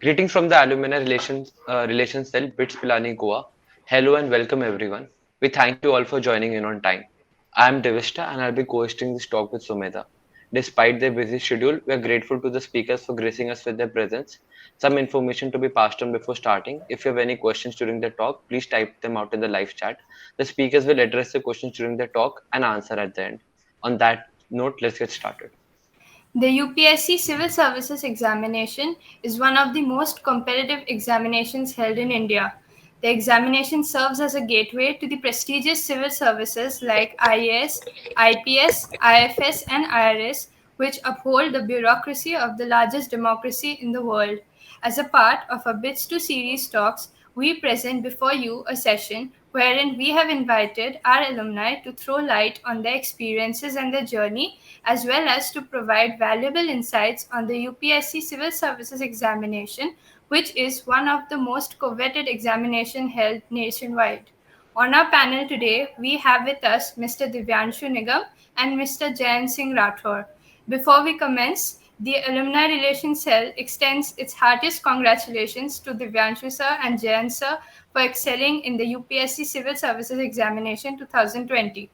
Greetings from the Alumni Relations Cell, BITS Pilani, Goa. Hello and welcome everyone. We thank you all for joining in on time. I am Devishta and I'll be co-hosting this talk with Sumedha. Despite their busy schedule, we are grateful to the speakers for gracing us with their presence. Some information to be passed on before starting. If you have any questions during the talk, please type them out in the live chat. The speakers will address the questions during the talk and answer at the end. On that note, let's get started. The UPSC Civil Services examination is one of the most competitive examinations held in India. The examination serves as a gateway to the prestigious civil services like IAS, IPS, IFS, and IRS, which uphold the bureaucracy of the largest democracy in the world. As a part of our Bits to Series talks, we present before you a session wherein we have invited our alumni to throw light on their experiences and their journey, as well as to provide valuable insights on the UPSC Civil Services examination, which is one of the most coveted examinations held nationwide. On our panel today, we have with us Mr. Divyanshu Nigam and Mr. Jayan Singh Rathore. Before we commence, the Alumni Relations Cell extends its heartiest congratulations to Divyanshu sir and Jayan sir for excelling in the UPSC Civil Services Examination 2020.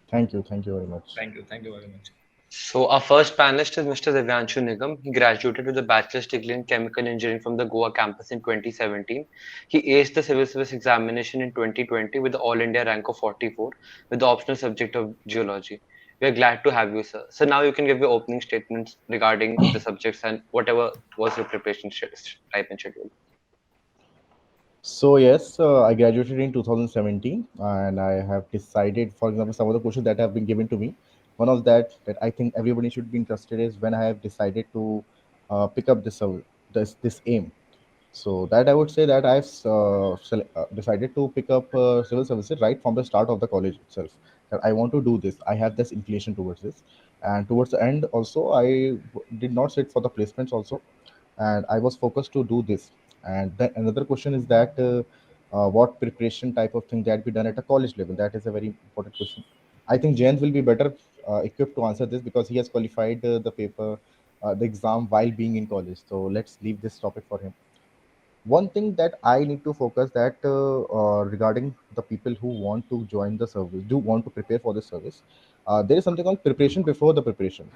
Thank you very much. Thank you very much. So our first panelist is Mr. Divyanshu Nigam. He graduated with a bachelor's degree in chemical engineering from the Goa campus in 2017. He aced the civil service examination in 2020 with the All India rank of 44 with the optional subject of geology. We are glad to have you, sir. So now you can give your opening statements regarding the subjects and whatever was your preparation type and schedule. So yes, I graduated in 2017, and I have decided, for example, some of the questions that have been given to me. One of that I think everybody should be interested is when I have decided to pick up this aim. So that I would say that I've decided to pick up civil services right from the start of the college itself. That I want to do this. I have this inclination towards this, and towards the end also, did not sit for the placements also, and I was focused to do this. And then another question is that what preparation type of thing that be done at a college level? That is a very important question. I think Jayant will be better equipped to answer this because he has qualified the exam while being in college. So let's leave this topic for him. One thing that I need to focus that regarding the people who want to join the service, do want to prepare for the service, there is something called preparation before the preparation.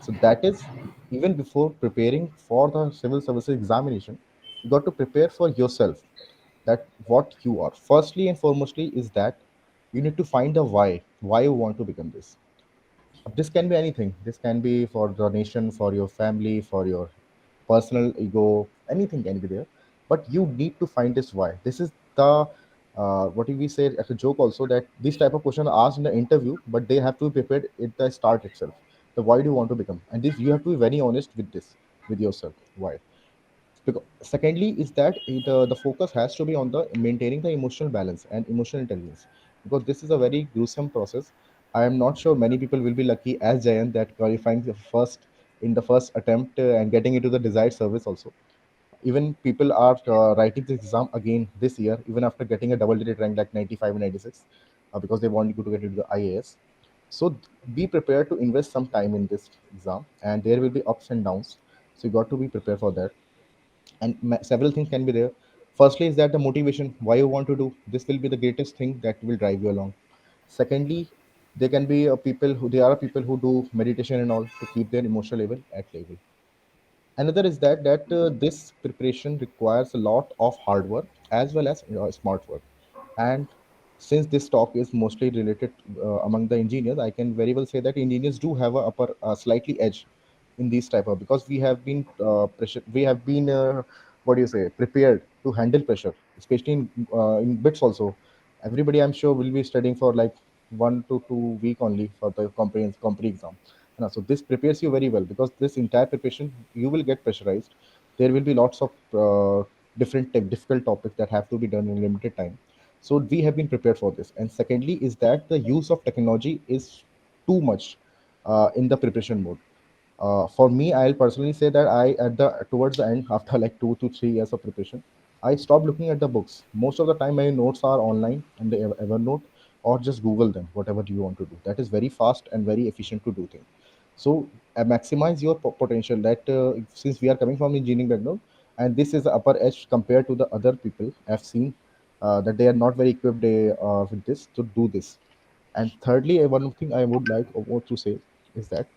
So that is even before preparing for the civil services examination, you got to prepare for yourself. That what you are. Firstly and foremostly is that you need to find the why you want to become this. This can be anything. This can be for the nation, for your family, for your personal ego, anything can be there. But you need to find this why. This is the what do we say as a joke also that this type of question are asked in the interview, but they have to be prepared at the start itself. The why do you want to become? And this you have to be very honest with this, with yourself. Why? Because secondly is that the focus has to be on the maintaining the emotional balance and emotional intelligence, because this is a very gruesome process. I am not sure many people will be lucky as Jayan that qualifying the first in the first attempt and getting into the desired service also. Even people are writing this exam again this year even after getting a double digit rank like 95 and 96, because they want you to get into the IAS. So be prepared to invest some time in this exam, and there will be ups and downs, so you got to be prepared for that. And several things can be there. Firstly is that the motivation why you want to do this will be the greatest thing that will drive you along. Secondly, there can be there are people who do meditation and all to keep their emotional level at level. Another is that this preparation requires a lot of hard work as well as smart work. And since this talk is mostly related among the engineers, I can very well say that engineers do have a upper slightly edge in these type of, because we have been what do you say, prepared to handle pressure, especially in bits also. Everybody I'm sure will be studying for like 1 to 2 week only for the company exam. So this prepares you very well, because this entire preparation you will get pressurized. There will be lots of difficult topics that have to be done in limited time. So we have been prepared for this. And secondly is that the use of technology is too much in the preparation mode. For me, I'll personally say that I at the towards the end, after like 2 to 3 years of preparation, I stopped looking at the books. Most of the time my notes are online in the Evernote, or just Google them, whatever you want to do. That is very fast and very efficient to do things. So maximize your potential. That since we are coming from engineering background, and this is the upper edge compared to the other people I've seen, that they are not very equipped with this to do this. And thirdly, one thing I would like to say is that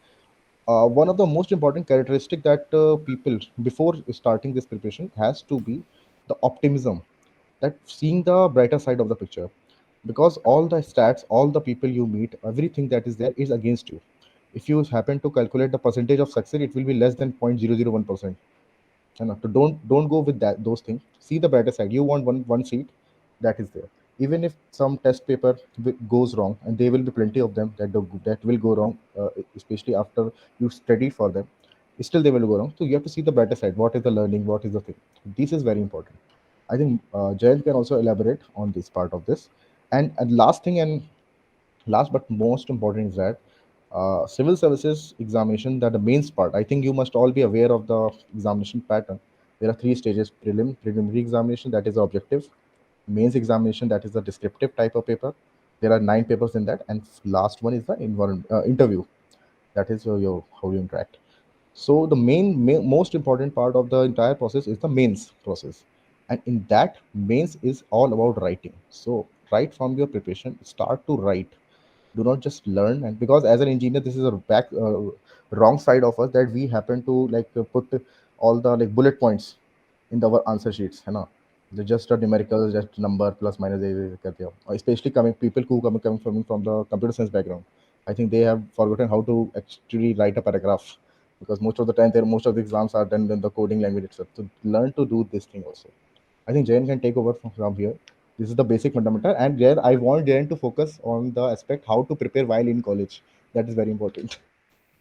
one of the most important characteristic that people before starting this preparation has to be the optimism, that seeing the brighter side of the picture, because all the stats, all the people you meet, everything that is there is against you. If you happen to calculate the percentage of success, it will be less than 0.001%. And so don't go with that those things. See the brighter side. You want one seat that is there. Even if some test paper goes wrong, and there will be plenty of them that will go wrong, especially after you study for them, still they will go wrong. So you have to see the brighter side. What is the learning? What is the thing? This is very important. I think Jayant can also elaborate on this part of this. And last thing, and last but most important, is that civil services examination, that the main part. I think you must all be aware of the examination pattern. There are three stages: preliminary examination, that is the objective; mains examination, that is the descriptive type of paper. There are 9 papers in that, and last one is the interview, that is your how you interact. So the most important part of the entire process is the mains process, and in that, mains is all about writing. So right from your preparation, start to write. Do not just learn. And because as an engineer, this is a wrong side of us, that we happen to put all the bullet points in our answer sheets, है ना. They're just a numerical, just number plus minus करते हो. Or especially people who coming from the computer science background, I think they have forgotten how to actually write a paragraph, because most of the time most of the exams are done in the coding language itself. So learn to do this thing also. I think Jayan can take over from here. This is the basic fundamental, and there I want Jayan to focus on the aspect how to prepare while in college. That is very important.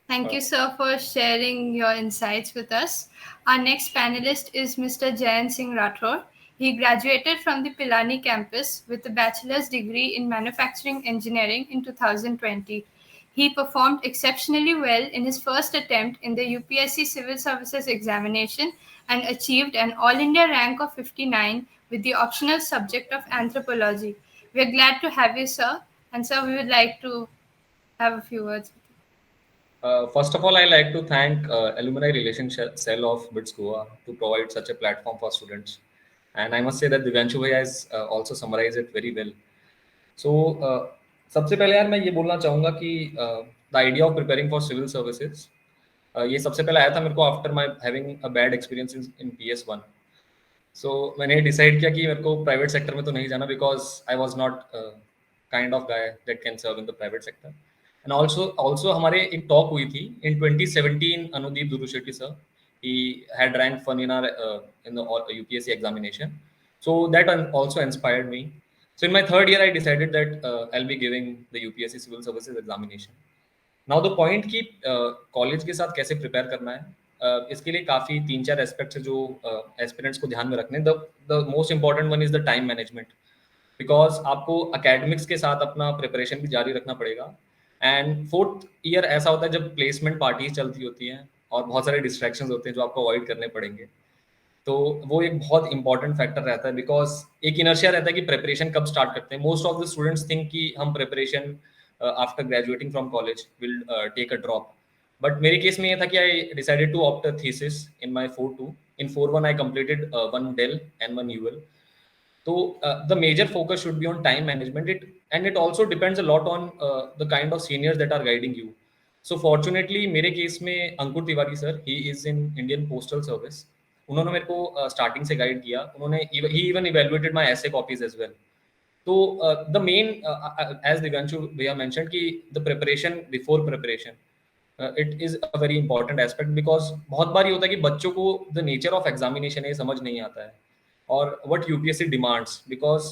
Thank you, sir, for sharing your insights with us. Our next panelist is Mr. Jayan Singh Rathore. He graduated from the Pilani campus with a bachelor's degree in manufacturing engineering in 2020. He performed exceptionally well in his first attempt in the UPSC Civil Services examination and achieved an All India rank of 59 with the optional subject of anthropology. We are glad to have you, sir. And, sir, we would like to have a few words. First of all, I like to thank Alumni Relations Cell of BITS Goa to provide such a platform for students. And I must say that Divyanshu bhai has also summarized it very well. So, सबसे पहले यार मैं ये बोलना चाहूँगा कि the idea of preparing for civil services, ये सबसे पहले आया था मेरे को after my having a bad experience in PS1. So मैंने डिसाइड किया कि मेरे को प्राइवेट सेक्टर में तो नहीं जाना, because I was not kind of guy that can serve in the private sector. And also हमारे एक टॉक हुई थी in 2017. Anudeep Durishetty sir, he had ranked fun in our in the UPSC examination, so that also inspired me. So in my third year I decided that I'll be giving the UPSC civil services examination. Now the point कि college के साथ कैसे prepare करना है, इसके लिए काफ़ी 3-4 aspects है जो एस्पिरेंट्स को ध्यान में रखने. The most important one is the time management, because आपको अकेडमिक्स के साथ अपना प्रिपरेशन भी जारी रखना पड़ेगा. एंड फोर्थ ईयर ऐसा होता है जब प्लेसमेंट पार्टीज चलती होती हैं और बहुत सारे डिस्ट्रैक्शंस होते हैं जो आपको अवॉइड करने पड़ेंगे. तो वो एक बहुत इंपॉर्टेंट फैक्टर रहता है, बिकॉज एक इनर्शिया रहता है कि प्रिपरेशन कब स्टार्ट करते हैं. Most of the students think कि हम preparation after graduating from college will take a drop. But मेरे केस में ये था कि I decided to opt a thesis in my 4-2. In 4-1 I completed one Dell and one UL. So the major focus should be on time management. It also depends a lot on the kind of seniors that are guiding you. So fortunately मेरे case में Ankur Tiwari sir, he is in Indian Postal Service. उन्होंने मेरे को starting से guide किया. उन्होंने he even evaluated my essay copies as well. So the main as Divyanshu bhaiya mentioned कि the preparation before preparation, it is a very important aspect, because बहुत बार ये होता है कि बच्चों को the nature of examination है समझ नहीं आता है, or what UPSC demands, because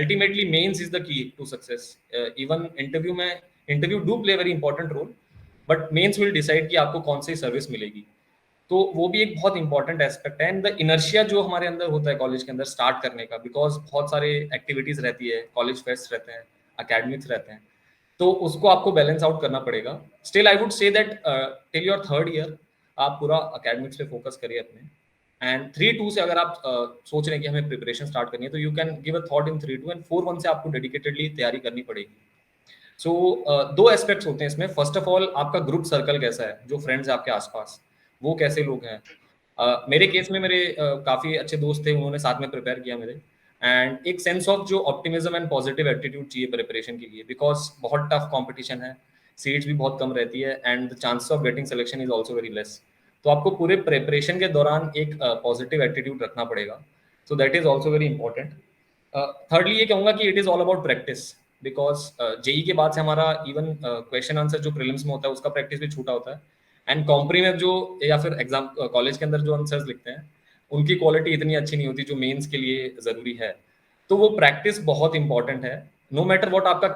ultimately mains is the key to success. Even interview do play a very important role, but mains will decide कि आपको कौन सी सर्विस मिलेगी. तो वो भी एक बहुत इंपॉर्टेंट एस्पेक्ट है. एंड द इनर्शिया जो हमारे अंदर होता है कॉलेज के अंदर स्टार्ट करने का, बिकॉज बहुत सारे एक्टिविटीज रहती है, कॉलेज फेस्ट रहते हैं, अकेडमिक्स रहते हैं, तो उसको आपको बैलेंस आउट करना पड़ेगा. Still I would say that till your third year आप पूरा अकेडमिक्स पे फोकस करिए अपने. एंड 3-2 से अगर आप सोच रहे हैं कि हमें प्रिपरेशन स्टार्ट करनी है, तो you can give a thought in 3-2. And 4-1 से आपको डेडिकेटेडली तैयारी करनी पड़ेगी. सो दो एस्पेक्ट्स होते हैं इसमें. फर्स्ट ऑफ ऑल आपका ग्रुप सर्कल कैसा है, जो फ्रेंड्स है आपके आसपास, वो कैसे लोग हैं. मेरे केस में मेरे काफ़ी अच्छे दोस्त थे, उन्होंने साथ में प्रिपेयर किया मेरे, एंड एक सेंस ऑफ जो ऑप्टिमिज्म एंड पॉजिटिव एटीट्यूड चाहिए प्रिपरेशन के लिए, बिकॉज बहुत टफ कंपटीशन है, सीट्स भी बहुत कम रहती है, and the chances of getting selection is also very less. तो आपको पूरे प्रिपरेशन के दौरान एक पॉजिटिव एटीट्यूड रखना पड़ेगा, so that is also very important. Thirdly ये कहूँगा कि it is all about practice, because जेई के बाद से हमारा इवन क्वेश्चन आंसर जो प्रीलिम्स में होता है उसका प्रैक्टिस भी छूटा होता है, एंड कॉम्प्री में जो या फिर एग्जाम कॉलेज के अंदर जो आंसर्स लिखते हैं उनकी क्वालिटी इतनी अच्छी नहीं होती जो मेंस के लिए ज़रूरी है। तो वो प्रैक्टिस बहुत इंपॉर्टेंट है, नो मैटर व्हाट आपका,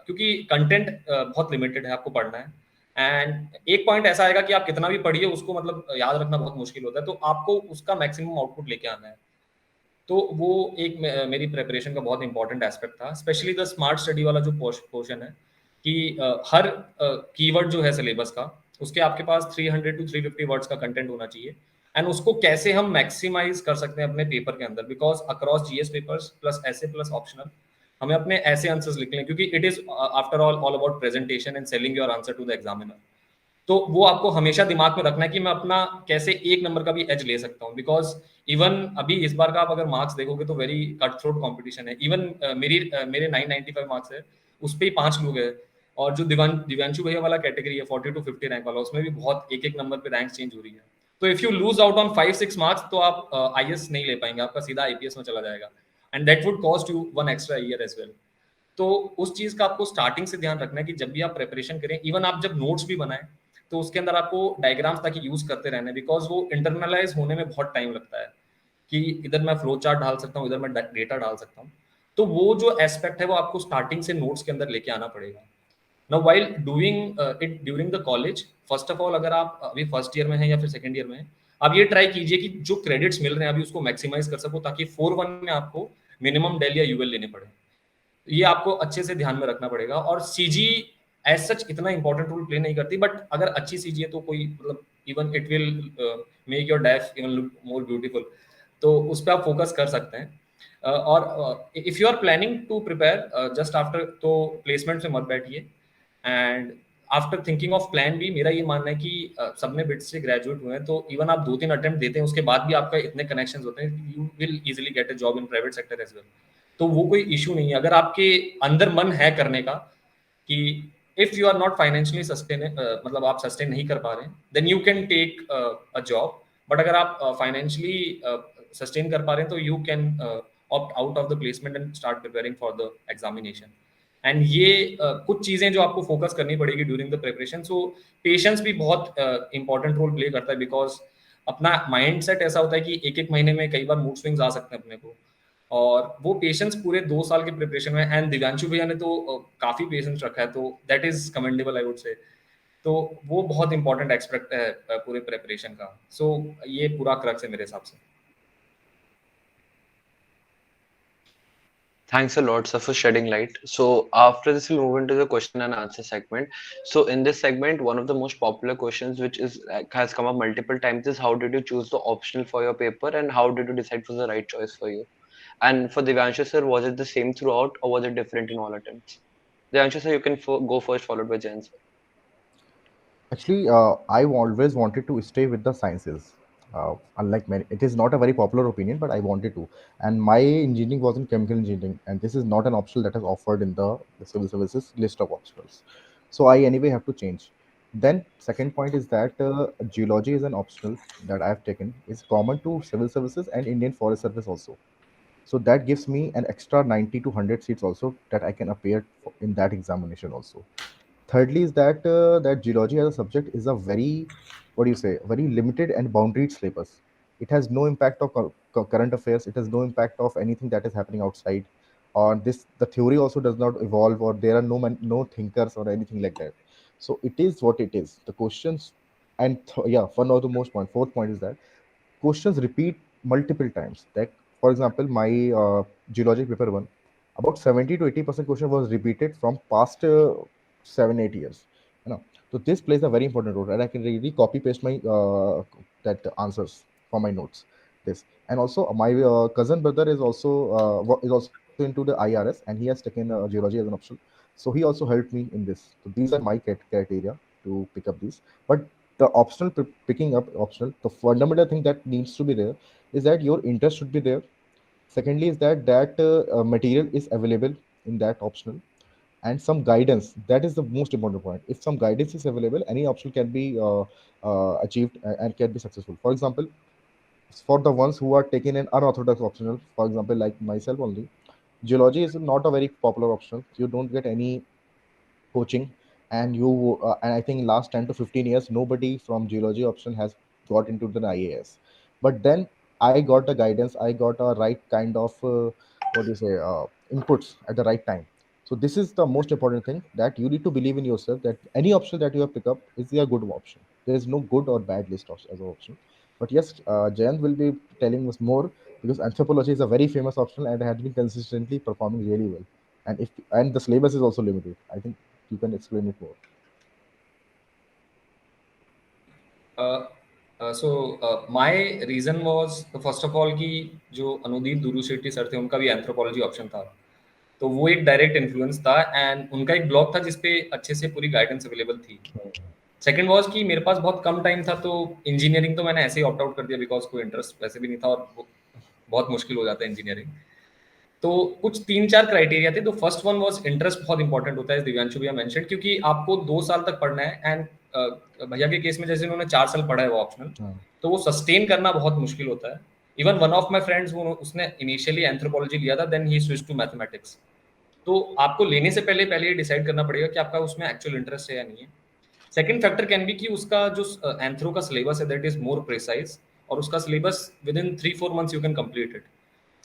क्योंकि कंटेंट बहुत लिमिटेड है, आपको पढ़ना है, एंड एक पॉइंट ऐसा आएगा कि आप कितना भी पढ़िए उसको मतलब याद रखना बहुत मुश्किल होता है, तो आपको उसका मैक्सिमम आउटपुट लेके आना है। तो वो एक मेरी प्रिपरेशन का बहुत इंपॉर्टेंट एस्पेक्ट था, स्पेशली द स्मार्ट स्टडी वाला जो पोर्शन है कि हर कीवर्ड जो है सिलेबस का, उसके आपके पास 300 to 350 वर्ड्स का कंटेंट होना चाहिए, एंड उसको कैसे हम मैक्सिमाइज कर सकते हैं अपने पेपर के अंदर, because across GS papers plus essay plus optional हमें अपने ऐसे आंसर्स लिखने हैं, क्योंकि it is after all about presentation and selling your answer to the examiner. तो वो आपको हमेशा दिमाग में रखना है कि मैं अपना कैसे एक नंबर का भी एज ले सकता हूँ, बिकॉज इवन अभी इस बार का आप अगर मार्क्स देखोगे तो वेरी कट थ्रोट कॉम्पिटिशन है। इवन मेरे 995 मार्क्स है, उस पर ही 5 लोग हैं, और जो दिव्यांशु भैया वाला कैटेगरी है 40 to 50 रैंक वाला, उसमें भी बहुत एक एक नंबर पे रैंक चेंज हो रही है। तो if you lose out on 5-6 marks तो आप आईएएस नहीं ले पाएंगे, आपका सीधा आईपीएस में चला जाएगा, and that would cost you one extra year as well. तो उस चीज का आपको स्टार्टिंग से ध्यान रखना है कि जब भी आप प्रिपरेशन करें, इवन आप जब नोट्स भी बनाएं तो उसके अंदर आपको डायग्राम्स ताकि यूज करते रहने, बिकॉज वो इंटरनलाइज होने में बहुत टाइम लगता है कि इधर मैं फ्लो चार्ट डाल सकता हूँ, इधर मैं डेटा डाल सकता हूँ। तो वो जो एस्पेक्ट है वो आपको स्टार्टिंग से नोट्स के अंदर लेके आना पड़ेगा। Now while doing it during the college, first of all अगर आप अभी फर्स्ट ईयर में हैं या फिर सेकंड ईयर में हैं, आप ये ट्राई कीजिए कि जो क्रेडिट्स मिल रहे हैं अभी उसको मैक्सिमाइज कर सको, ताकि 4-1 में आपको मिनिमम डेल या यूएल लेने पड़े। ये आपको अच्छे से ध्यान में रखना पड़ेगा। और सीजी एज सच इतना इंपॉर्टेंट रोल प्ले नहीं करती, बट अगर अच्छी सीजी है तो कोई मतलब even it will make your dash even look more beautiful, तो उस पर आप फोकस कर सकते हैं। और if you are planning to prepare just after, तो प्लेसमेंट में मत बैठिए, and after thinking of plan भी मेरा ये मानना है कि सबने बिट्स से ग्रेजुएट हुए हैं, तो इवन आप 2-3 अटेम्प्ट देते हैं उसके बाद भी आपका इतने कनेक्शंस होते हैं, you will easily get a job in private sector as well. तो वो कोई इशू नहीं है अगर आपके अंदर मन है करने का, कि if you are not financially sustain, मतलब आप सस्टेन नहीं कर पा रहे हैं, then you can take a job, but अगर आप फाइनेंशियली सस्टेन कर पा रहे हैं तो you can opt out of the placement and start preparing for the examination. And ये कुछ चीजें जो आपको फोकस करनी पड़ेगी during the preparation. So patience भी बहुत इंपॉर्टेंट रोल प्ले करता है, बिकॉज अपना माइंड सेट ऐसा होता है कि एक एक महीने में कई बार मूड स्विंग्स आ सकते हैं अपने को, और वो पेशेंस पूरे 2 साल के प्रिपरेशन में, एंड दिव्यांशु भैया ने तो काफी पेशेंस रखा है, तो that is commendable I would से। तो वो बहुत इंपॉर्टेंट एक्सपेक्ट है पूरे प्रिपरेशन का। सो ये पूरा क्रक्स है मेरे हिसाब से। Thanks a lot, sir, for shedding light. So after this, we'll move into the question and answer segment. So in this segment, one of the most popular questions, which is has come up multiple times, is how did you choose the optional for your paper, and how did you decide was the right choice for you? And for Devanshu sir, was it the same throughout, or was it different in all attempts? Devanshu sir, you can go first, followed by Jain sir. Actually, I always wanted to stay with the sciences. Unlike many, it is not a very popular opinion, but I wanted to. And my engineering was in chemical engineering, and this is not an optional that is offered in the civil services list of optionals. So I anyway have to change. Then second point is that geology is an optional that I have taken. It's common to civil services and Indian Forest Service also. So that gives me an extra 90 to 100 seats also that I can appear in that examination also. Thirdly is that geology as a subject is a very, what do you say, very limited and boundaried syllabus. It has no impact of current affairs. It has no impact of anything that is happening outside. Or this, the theory also does not evolve, or there are no thinkers or anything like that. So it is what it is. The questions, and yeah, one of the most point. Fourth point is that questions repeat multiple times. Like for example, my geology paper one, about 70 to 80% question was repeated from past 7-8 years. You know, so this plays a very important role, and I can really copy paste my that answers from my notes. This, and also my cousin brother is also into the IRS, and he has taken geology as an option. So he also helped me in this. So these are my criteria to pick up these. But the optional picking up optional, the fundamental thing that needs to be there is that your interest should be there. Secondly is that material is available in that optional, and some guidance. That is the most important point. If some guidance is available, any option can be achieved and can be successful. For example, for the ones who are taking an unorthodox optional, for example, like myself only, geology is not a very popular option. You don't get any coaching, and and I think last 10 to 15 years nobody from geology option has got into the IAS. But then I got the guidance, I got a right kind of what do you say inputs at the right time. So this is the most important thing, that you need to believe in yourself, that any option that you have picked up is a good option. There is no good or bad list of as an option. But yes, Jayant will be telling us more, because anthropology is a very famous option and has been consistently performing really well. And the syllabus is also limited. I think you can explain it more. My reason was first of all कि जो Anudeep दुरू Shetty sir थे उनका भी anthropology option था, तो वो एक direct influence था एंड उनका एक ब्लॉग था जिसपे अच्छे से पूरी गाइडेंस अवेलेबल थी। सेकंड वाज कि मेरे पास बहुत कम टाइम था, तो इंजीनियरिंग तो मैंने ऐसे ही ऑप्ट आउट कर दिया बिकॉज कोई इंटरेस्ट वैसे भी नहीं था और बहुत मुश्किल हो जाता है इंजीनियरिंग। तो कुछ 3-4 क्राइटेरिया थे। तो फर्स्ट वन वाज इंटरेस्ट, बहुत इंपॉर्टेंट होता है, दिव्यांशु भैया मेंशन, क्योंकि आपको 2 साल तक पढ़ना है एंड भैया के केस में जैसे उन्होंने 4 साल पढ़ा है वो ऑप्शनल, तो वो सस्टेन करना बहुत मुश्किल होता है। Even one of my friends उसने इनिशियली एंथ्रोपोलॉजी लिया था, then he switch to mathematics. तो आपको लेने से पहले ये डिसाइड करना पड़ेगा कि आपका उसमें एक्चुअल इंटरेस्ट है या नहीं है। सेकंड फैक्टर कैन बी कि उसका जो एंथ्रो का सिलेबस है दैट इज मोर प्रिसाइज, और उसका syllabus within 3-4 months you can complete it.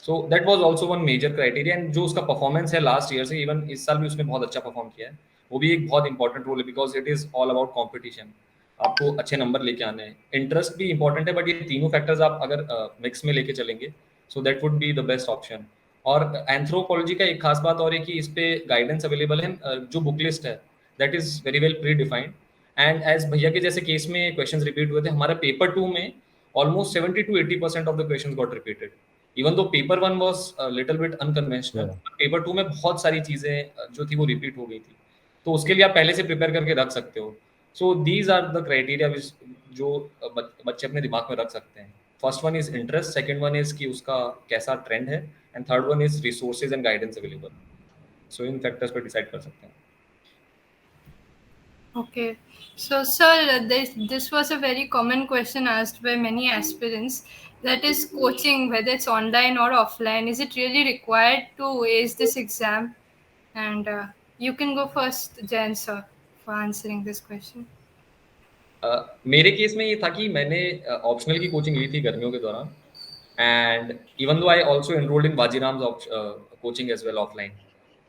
So that was also one major criteria. And जो उसका परफॉर्मेंस है लास्ट ईयर से, इवन इस साल भी उसने बहुत अच्छा परफॉर्म किया है, वो भी एक बहुत इंपॉर्टेंट रोल है because it is all about competition. आपको अच्छे नंबर लेके आने हैं, इंटरेस्ट भी इंपॉर्टेंट है, बट ये तीनों फैक्टर्स आप अगर मिक्स में लेके चलेंगे so that would be the best option. और एंथ्रोपोलॉजी का एक खास बात और है कि इस पे गाइडेंस अवेलेबल है, जो बुक लिस्ट है that is very well predefined. And as भैया के जैसे केस में क्वेश्चंस रिपीट हुए थे, हमारे पेपर 2 में almost 70 to 80% of the questions got repeated. Even though paper 1 was little bit unconventional, paper 2 में बहुत सारी चीजें जो थी वो रिपीट हो गई थी, तो उसके लिए आप पहले से प्रिपेयर करके रख सकते हो। So these are the criteria जो बच्चे अपने दिमाग में रख सकते हैं। First one is interest, second one is कि उसका कैसा ट्रेंड है, and third one is resources and guidance available. So इन फैक्टर्स पे डिसाइड कर सकते हैं। Okay, so sir, this was a very common question asked by many aspirants. That is coaching, whether it's online or offline. Is it really required to ace this exam? And you can go first, Jayan sir, for answering this question. मेरे case में ये था कि मैंने optional की coaching ली थी गर्मियों के दौरान, and even though I also enrolled in Bajiram coaching as well offline.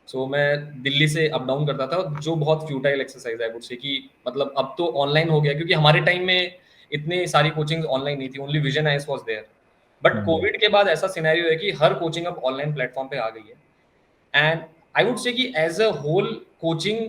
So मैं दिल्ली से अप डाउन करता था, जो बहुत फ्यूटाइल एक्सरसाइज है, आई वुड से कि मतलब अब तो ऑनलाइन हो गया, क्योंकि हमारे टाइम में इतनी सारी कोचिंग ऑनलाइन नहीं थी, only Vision IAS was there. But Covid के बाद ऐसा सिनेरियो है कि हर कोचिंग अब ऑनलाइन प्लेटफॉर्म पे आ गई है। एंड आई वुड से कि as a whole coaching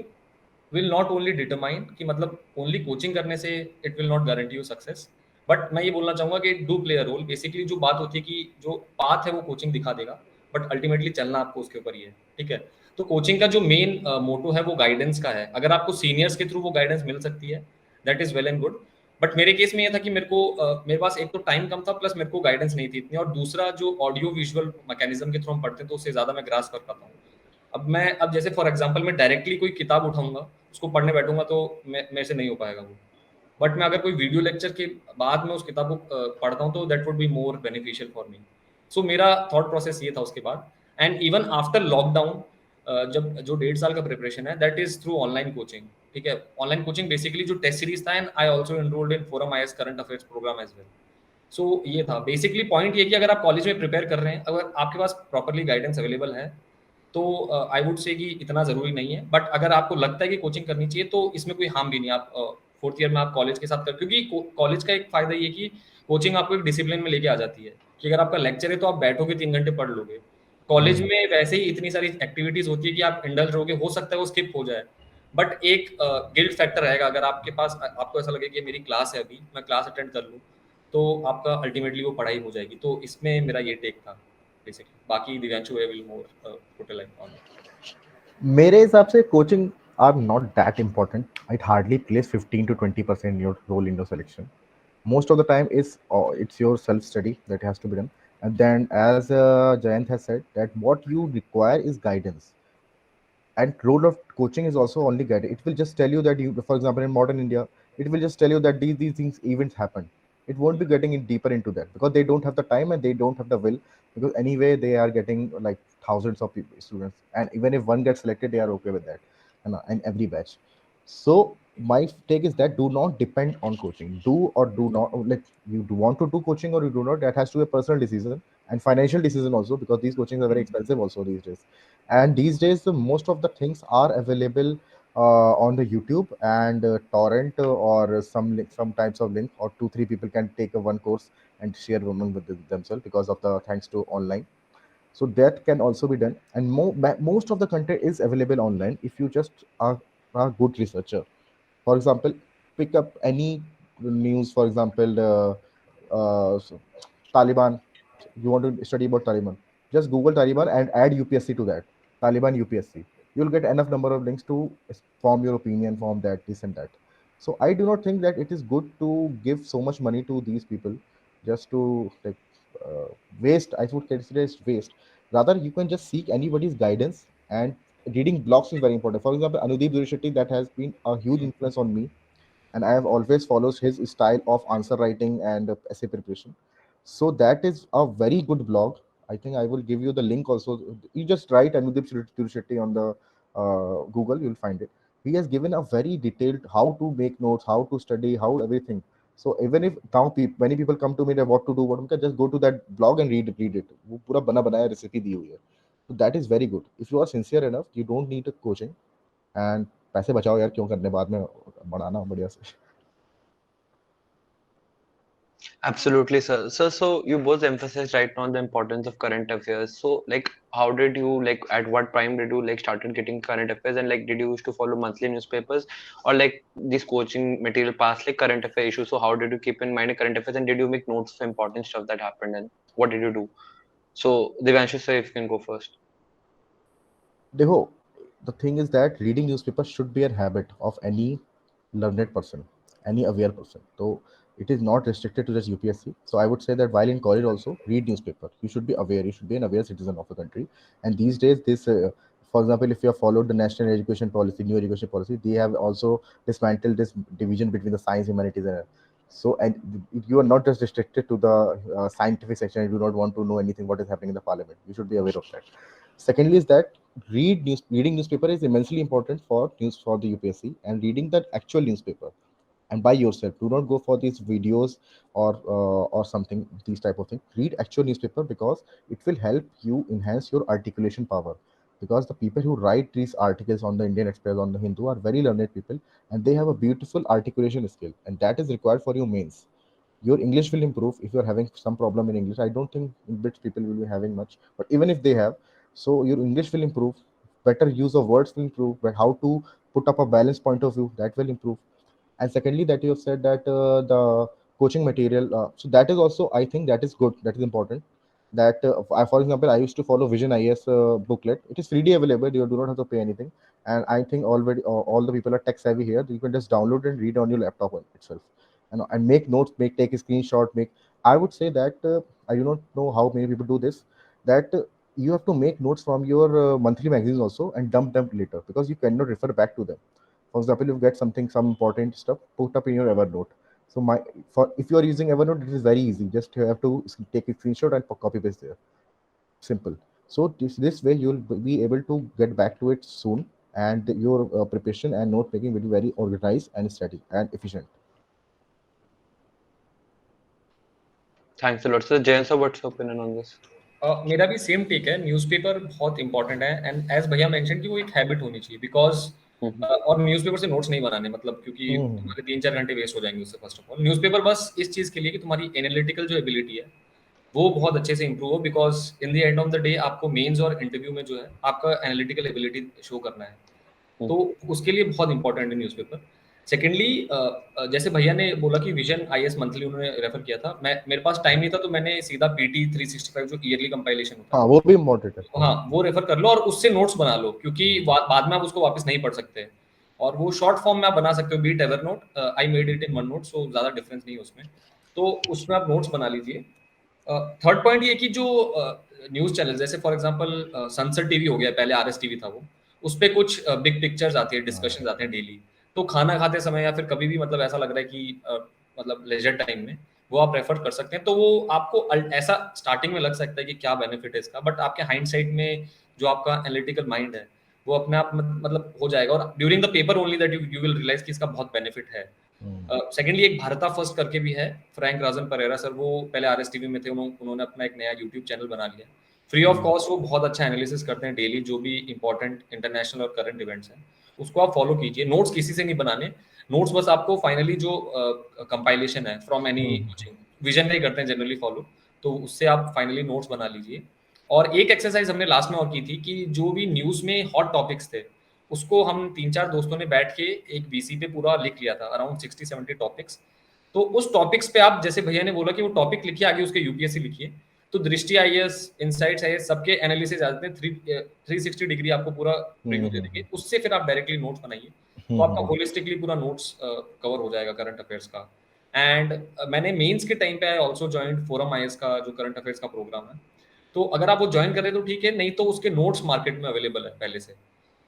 will not only determine कि मतलब ओनली कोचिंग करने से it will not guarantee you success, but मैं ये बोलना चाहूंगा कि do play a role. Basically जो बात होती है कि जो पाथ है वो कोचिंग दिखा देगा, बट अल्टीमेटली चलना आपको उसके ऊपर ही है, ठीक है। तो कोचिंग का जो मेन मोटो है वो गाइडेंस का है। अगर आपको सीनियर्स के थ्रू वो गाइडेंस मिल सकती है that is well and good, but मेरे केस में ये था कि मेरे पास एक तो टाइम कम था, प्लस मेरे को गाइडेंस नहीं थी इतनी, और दूसरा जो ऑडियो विजुअल मैकेनिज्म के थ्रू हम पढ़ते हैं तो उससे ज्यादा मैं ग्रास कर पाता हूँ। अब जैसे फॉर एग्जांपल मैं डायरेक्टली कोई किताब उठाऊंगा, उसको पढ़ने बैठूंगा, तो मेरे से नहीं हो पाएगा वो। बट मैं अगर कोई वीडियो लेक्चर के बाद में उस किताब को पढ़ता हूँ तो that would be more beneficial for me. So मेरा थॉट प्रोसेस ये था उसके बाद। एंड इवन आफ्टर लॉकडाउन जब जो 1.5 साल का प्रिपरेशन है that is through online coaching, ठीक है। ऑनलाइन कोचिंग बेसिकली जो टेस्ट सीरीज था, and I also enrolled in Forum IAS current affairs programme as well. So ये था बेसिकली पॉइंट, ये कि अगर आप कॉलेज में प्रिपेयर कर रहे हैं, अगर आपके पास प्रॉपरली गाइडेंस अवेलेबल है तो आई वुड से कि इतना ज़रूरी नहीं है। बट अगर आपको लगता है कि कोचिंग करनी चाहिए तो इसमें कोई हार्म भी नहीं। आप 4th ईयर में आप कॉलेज के साथ कर, क्योंकि कॉलेज का एक फ़ायदा ये कि कोचिंग आपको एक डिसिप्लिन में लेके आ जाती है कि अगर आपका लेक्चर है तो आप बैठोगे 3 घंटे पढ़ लोगे। कॉलेज में वैसे ही इतनी सारी एक्टिविटीज़ होती है कि आप इंडल्ज रहोगे, हो सकता है वो स्किप हो जाए, बट एक गिल्ट फैक्टर रहेगा। अगर आपके पास आपको ऐसा लगे कि मेरी क्लास है अभी, मैं क्लास अटेंड कर लूँ, तो आपका अल्टीमेटली वो पढ़ाई हो जाएगी। तो इसमें मेरा ये टेक था बेसिकली। बाकी Divyanshu will more put a like on. मेरे हिसाब से coaching are not that important. It hardly plays 15 to 20% in your role in your selection. Most of the time is it's your self study that has to be done. And then, as Jayant has said, that what you require is guidance. And role of coaching is also only guided. It will just tell you that you, for example, in modern India, it will just tell you that these things events happen. It won't be getting in deeper into that because they don't have the time and they don't have the will, because anyway they are getting like thousands of people, students, and even if one gets selected they are okay with that, and every batch. So my take is that do not depend on coaching. Do or do not, like, you do want to do coaching or you do not, that has to be a personal decision and financial decision also, because these coachings are very expensive also these days. And these days the most of the things are available on the YouTube and torrent, or some types of link, or 2 3 people can take a one course and share among with themselves because of the thanks to online. So that can also be done, and most of the content is available online if you just are a good researcher. For example, pick up any news. For example, so Taliban. You want to study about Taliban? Just Google Taliban and add UPSC to that. Taliban UPSC. You'll get enough number of links to form your opinion, form that, this and that. So I do not think that it is good to give so much money to these people just to like uh, waste. I would consider it waste. Rather, you can just seek anybody's guidance, and reading blogs is very important. For example, Anudeep Durisheti, that has been a huge influence on me, and I have always followed his style of answer writing and essay preparation. So that is a very good blog. I think I will give you the link also. You just write Anudeep Shetty on the Google, you'll find it. He has given a very detailed how to make notes, how to study, how everything. So even if now many people come to me that what to do, what to do, just go to that blog and read it. वो पूरा बना बनाया recipe दी हुई है. So that is very good. If you are sincere enough, you don't need a coaching. And पैसे बचाओ यार, क्यों करने बाद में बढ़ाना बढ़िया से. Absolutely, sir. So you both emphasized right now the importance of current affairs. So, like, how did you like? At what time did you like started getting current affairs, and like, did you used to follow monthly newspapers, or like this coaching material past like current affair issues? So, how did you keep in mind the current affairs, and did you make notes of important stuff that happened, and what did you do? So, Devanshu, sir, if you can go first. देखो, the thing is that reading newspaper should be a habit of any learned person, any aware person. So it is not restricted to just UPSC. So I would say that while in college also read newspaper. You should be aware. You should be an aware citizen of the country. And these days, this, for example, if you have followed the national education policy, new education policy, they have also dismantled this division between the science, humanities, and so, and you are not just restricted to the scientific section. You do not want to know anything what is happening in the parliament. You should be aware of that. Secondly, is that reading newspaper is immensely important for news for the UPSC, and reading the actual newspaper and by yourself. Do not go for these videos or something, these type of thing. Read actual newspaper because it will help you enhance your articulation power. Because the people who write these articles on the Indian Express, on the Hindu, are very learned people, and they have a beautiful articulation skill, and that is required for your mains. Your English will improve if you're having some problem in English. I don't think in bits people will be having much, but even if they have, so your English will improve. Better use of words will improve. But how to put up a balanced point of view, that will improve. And secondly, that you have said that the coaching material. So that is also, I think, that is good. That is important. That for example, I used to follow Vision IS booklet. It is freely available. You do not have to pay anything. And I think already all the people are tech savvy here. You can just download and read on your laptop itself, and make notes, take a screenshot, make. I would say that I do not know how many people do this. That you have to make notes from your monthly magazines also and dump them later, because you cannot refer back to them. For example, you get something, some important stuff, put up in your Evernote. So my for if you are using Evernote, it is very easy. Just you have to take a screenshot and copy paste there. Simple. So this way you will be able to get back to it soon, and your preparation and note taking will be very organized and steady and efficient. Thanks a lot, sir. Jayan, sir, what's your opinion on this? मेरा भी same take है. Newspaper बहुत important है, and as भैया mention कि वो एक habit होनी चाहिए, बिकॉज Mhm. और न्यूज़पेपर से नोट्स नहीं बनाने, मतलब क्योंकि Hmm. तुम्हारे 3 4 घंटे वेस्ट हो जाएंगे उससे. फर्स्ट ऑफ ऑल न्यूज़पेपर बस इस चीज़ के लिए कि तुम्हारी एनालिटिकल जो एबिलिटी है वो बहुत अच्छे से इंप्रूव हो, because in the end of the day आपको मेंस और इंटरव्यू में जो है आपका एनालिटिकल एबिलिटी शो करना है. तो उसके लिए बहुत इंपॉर्टेंट है न्यूज़पेपर. सेकेंडली, जैसे भैया ने बोला कि विजन आईएएस मंथली उन्होंने रेफर किया था, मैं मेरे पास टाइम नहीं था तो मैंने सीधा पीटी 365 जो ईयरली कंपाइलेशन होता है, हाँ, वो भी इम्पोर्टेंट है. हाँ वो रेफर कर लो और उससे नोट्स बना लो, क्योंकि बाद में आप उसको वापस नहीं पढ़ सकते. और वो शॉर्ट फॉर्म में आप बना सकते हो, beat Evernote, I made it in OneNote, so ज़्यादा डिफरेंस नहीं है उसमें, तो उसमें आप नोट्स बना लीजिए। थर्ड पॉइंट ये कि जो न्यूज़ चैनल जैसे फॉर एग्जांपल सनसद टीवी हो गया, पहले आरएस टीवी था वो, उस पे कुछ बिग पिक्चर्स आती है, डिस्कशंस आते हैं डेली, तो खाना खाते समय या फिर कभी भी मतलब ऐसा लग रहा है कि मतलब लेजर टाइम में वो आप रेफर कर सकते हैं। तो वो आपको ऐसा स्टार्टिंग में लग सकता है कि क्या बेनिफिट है इसका, बट आपके हाइंडसाइट में जो आपका एनालिटिकल माइंड है वो अपने आप मतलब हो जाएगा, और during the paper only that you will realise कि इसका बहुत बेनिफिट है। सेकेंडली एक भारता फर्स्ट करके भी है, फ्रैंक राजन परेरा सर, वो पहले आरएस टीवी में थे, उन्होंने अपना एक नया यूट्यूब चैनल बना लिया फ्री ऑफ कॉस्ट। वो बहुत अच्छा एनालिसिस करते हैं डेली, जो भी इंपॉर्टेंट इंटरनेशनल और करंट इवेंट्स हैं उसको आप फॉलो कीजिए। नोट्स किसी से नहीं बनाने, नोट्स बस आपको फाइनली जो कंपाइलेशन है फ्रॉम एनी कोचिंग, विजन नहीं करते हैं जनरली फॉलो, तो उससे आप फाइनली नोट्स बना लीजिए। और एक एक्सरसाइज हमने लास्ट में और की थी कि जो भी न्यूज में हॉट टॉपिक्स थे उसको हम 3-4 दोस्तों ने बैठ के एक वीसी पे पूरा लिख लिया था, अराउंड 60-70 टॉपिक्स। तो उस टॉपिक्स पे आप, जैसे भैया ने बोला कि वो टॉपिक लिखिए, आगे उसके यूपीएससी लिखिए, तो दृष्टि आईएएस, इनसाइट्स आईएएस, सबके एनालिसिस आ जाते हैं, 360 डिग्री आपको पूरा प्रीव्यू दे देंगे, उससे फिर आप डायरेक्टली नोट्स बनाइए, तो आपका होलिस्टिकली पूरा नोट्स कवर हो जाएगा करंट अफेयर्स का। एंड मैंने मेंस के टाइम पे I also join forum IAS का जो करंट अफेयर्स का प्रोग्राम है, तो अगर आप वो ज्वाइन करें तो ठीक है, नहीं तो उसके नोट्स मार्केट में अवेलेबल है पहले से,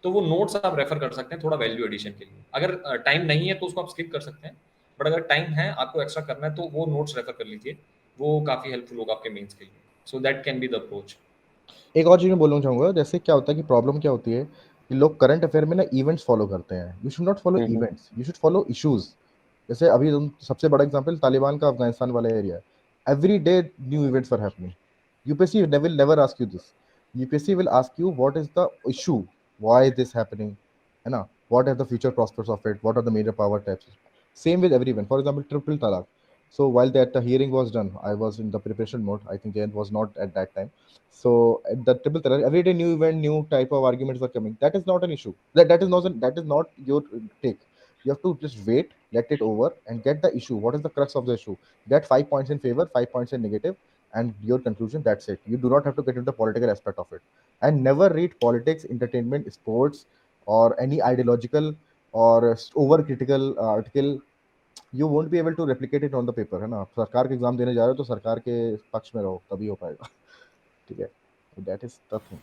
तो वो नोट्स आप रेफर कर सकते हैं थोड़ा वैल्यू एडिशन के लिए। अगर टाइम नहीं है तो उसको आप स्किप कर सकते हैं, बट अगर टाइम है आपको एक्स्ट्रा करना है तो वो नोट्स रेफर कर लीजिए, वो काफ़ी हेल्पफुल होगा आपके मेंस के लिए। So that can be the approach. एक और चीज़ मैं बोलना चाहूँगा, जैसे क्या होता है कि प्रॉब्लम क्या होती है कि लोग करंट अफेयर में ना इवेंट्स फॉलो करते हैं। You should not follow events, you should follow issues. जैसे अभी तुम सबसे बड़ा एग्जांपल तालिबान का अफगानिस्तान वाला एरिया है। Every day new events are happening. UPSC will never ask you this. UPSC will ask you what is the issue, why this happening, है ना, what are the future prospects of it, what are the major power types. Same with everyone. For example triple talaq. So while that hearing was done, I was in the preparation mode. I think Jayant was not at that time. So at the triple threat, every day new event, new type of arguments were coming. That is not an issue. That is not your take. You have to just wait, let it over, and get the issue. What is the crux of the issue? Get 5 points in favor, 5 points in negative, and your conclusion. That's it. You do not have to get into the political aspect of it. And never read politics, entertainment, sports, or any ideological or over critical article. You won't be able to replicate it on the paper, है ना। आप सरकार के exam देने जा रहे हो तो सरकार के पक्ष में रहो, तभी हो पाएगा। ठीक है, that is the thing.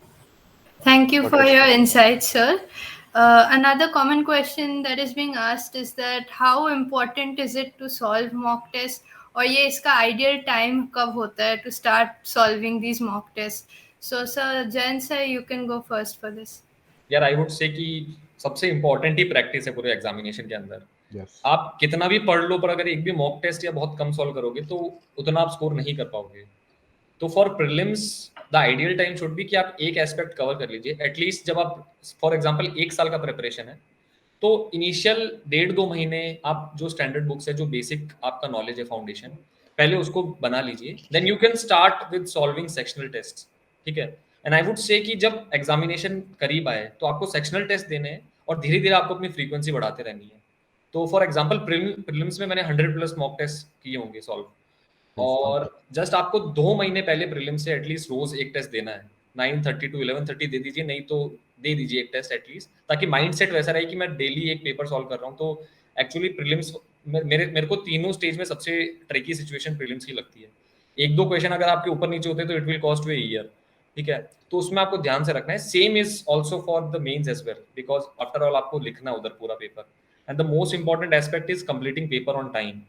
Thank you for your insights, sir. Another common question that is being asked is that how important is it to solve mock tests, और ये इसका ideal time कब होता है to start solving these mock tests? So sir, Jain sir, you can go first for this. यार आई would say कि सबसे important ही practice है पूरे एग्जामिनेशन के अंदर। यस, आप कितना भी पढ़ लो, पर अगर एक भी मॉक टेस्ट या बहुत कम सॉल्व करोगे तो उतना आप स्कोर नहीं कर पाओगे। तो for prelims the ideal time should be कि आप एक एस्पेक्ट कवर कर लीजिए एटलीस्ट। जब आप फॉर एग्जांपल 1 साल का प्रिपरेशन है तो इनिशियल 1.5-2 महीने आप जो स्टैंडर्ड बुक्स है, जो बेसिक आपका नॉलेज है, फाउंडेशन, पहले उसको बना लीजिए। Then you can start with solving sectional test, ठीक है। एंड आई वुड से कि जब एग्जामिनेशन करीब आए तो आपको सेक्शनल टेस्ट देने हैं और धीरे धीरे आपको अपनी फ्रीक्वेंसी बढ़ाते रहनी है। तो फॉर एग्जांपल प्रीलिम्स में मैंने 100+ मॉक टेस्ट किए होंगे सॉल्व, और जस्ट आपको 2 महीने पहले प्रीलिम से एटलीस्ट रोज एक टेस्ट देना है। 9:30 to 11:30 दे दीजिए, नहीं तो दे दीजिए एक टेस्ट एटलीस्ट, ताकि माइंड सेट वैसा रहे कि मैं डेली एक पेपर सॉल्व कर रहा हूँ। तो एक्चुअली प्रीलिम्स मेरे को तीनों स्टेज में सबसे ट्रिकी सिचुएशन प्रीलिम्स की लगती है। 1-2 क्वेश्चन अगर आपके ऊपर नीचे होते हैं तो it will cost you a year, ठीक है। तो उसमें आपको ध्यान से रखना है। Same is also for the mains as well, because after all आपको लिखना है उधर पूरा paper. And the most important aspect is completing paper on time.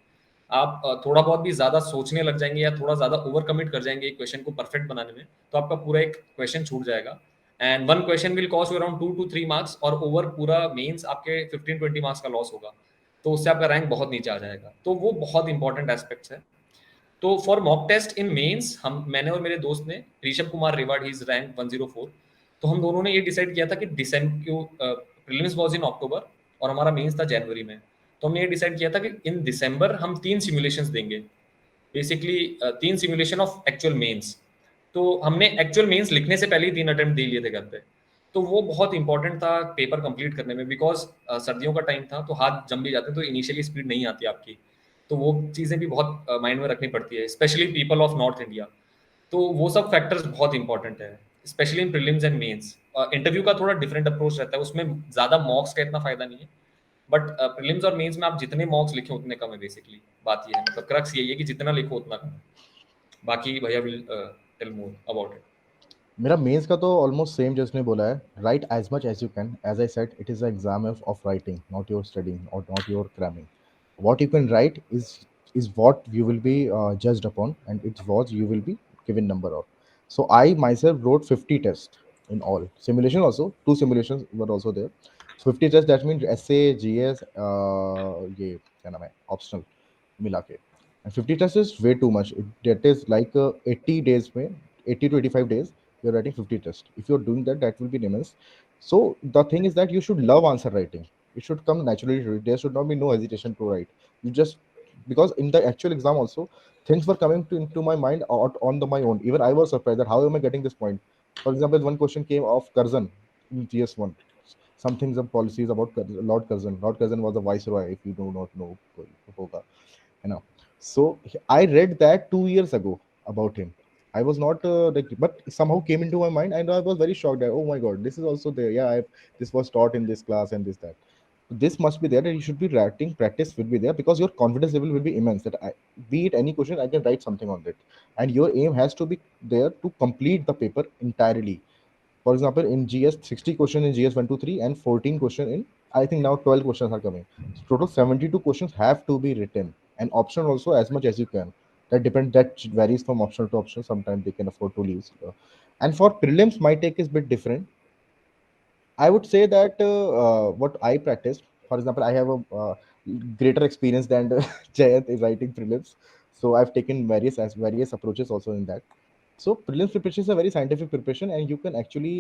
आप थोड़ा बहुत भी ज्यादा सोचने लग जाएंगे या थोड़ा ज्यादा ओवर कमिट कर जाएंगे एक क्वेश्चन को परफेक्ट बनाने में, तो आपका पूरा एक क्वेश्चन छूट जाएगा। And 1 question will cost you around 2 to 3 marks, और ओवर पूरा मेंस आपके 15-20 मार्क्स का लॉस होगा, तो उससे आपका रैंक बहुत नीचे आ जाएगा। तो वो बहुत इंपॉर्टेंट एस्पेक्ट्स है। तो for mock test in mains मैंने और मेरे दोस्त ने, ऋषभ कुमार रेवाड़, ही इज रैंक 104, तो हम दोनों ने ये डिसाइड किया था कि प्रीलिम्स वाज इन अक्टूबर और हमारा मेंस था जनवरी में, तो हमने ये डिसाइड किया था कि इन दिसंबर हम 3 सिमुलेशंस देंगे, basically 3 simulation of actual mains. तो हमने एक्चुअल मेंस लिखने से पहले ही 3 अटेम्प्ट दे लिए थे घर पे। तो वो बहुत इंपॉर्टेंट था पेपर कंप्लीट करने में, बिकॉज सर्दियों का टाइम था तो हाथ जम भी जाते, तो इनिशियली स्पीड नहीं आती आपकी। तो वो चीज़ें भी बहुत माइंड में रखनी पड़ती है, specially people of north India. तो वो सब फैक्टर्स बहुत इंपॉर्टेंट है, specially in prelims and mains. Interview का थोड़ा डिफरेंट अप्रोच रहता है, उसमें ज़्यादा मॉक्स का इतना फायदा नहीं है, बट प्रीलिम्स और मेंस में आप जितने मॉक्स लिखे उतने कम है बेसिकली। बात ये है, मतलब क्रक्स यही है कि जितना लिखो उतना कम है। बाकी भैया will tell more about it. मेरा मेंस का तो ऑलमोस्ट सेम जिसने बोला है, write as much as you can, as I said it is a exam of writing, not your studying और not your cramming. What you can write is what you will be judged upon, and it's what you will be given number of. So I myself wrote 50 tests in all simulation. Also 2 simulations were also there. So 50 tests, that means essay, gs, ये क्या नाम है, optional मिला के. And 50 tests is way too much. That is like 80 days में, 80 to 85 days you're writing 50 tests. If you're doing that, that will be immense. So the thing is that you should love answer writing. It should come naturally to you. There should not be no hesitation to write. You just, because in the actual exam also things were coming into my mind on my own. Even I was surprised that how am I getting this point. For example, one question came of Curzon in GS1. Some things of policies about Lord Curzon. Lord Curzon was a viceroy, if you do not know. होगा, है ना. So I read that 2 years ago about him. I was not like, but somehow came into my mind, and I was very shocked that, oh my god, this is also there. Yeah, this was taught in this class and this that. This must be there, and you should be writing. Practice will be there because your confidence level will be immense. That be it any question, I can write something on it, and your aim has to be there to complete the paper entirely. For example, in GS, 60 question in GS 1 to 3 and 14 question in, I think now 12 questions are coming. So total 72 questions have to be written, and optional also as much as you can. That varies from optional to optional. Sometimes they can afford to leave. And for prelims, my take is a bit different. I would say that what I practiced, for example, I have a greater experience than Jayant in writing prelims. So I've taken various approaches also in that. So prelims preparation is a very scientific preparation, and you can actually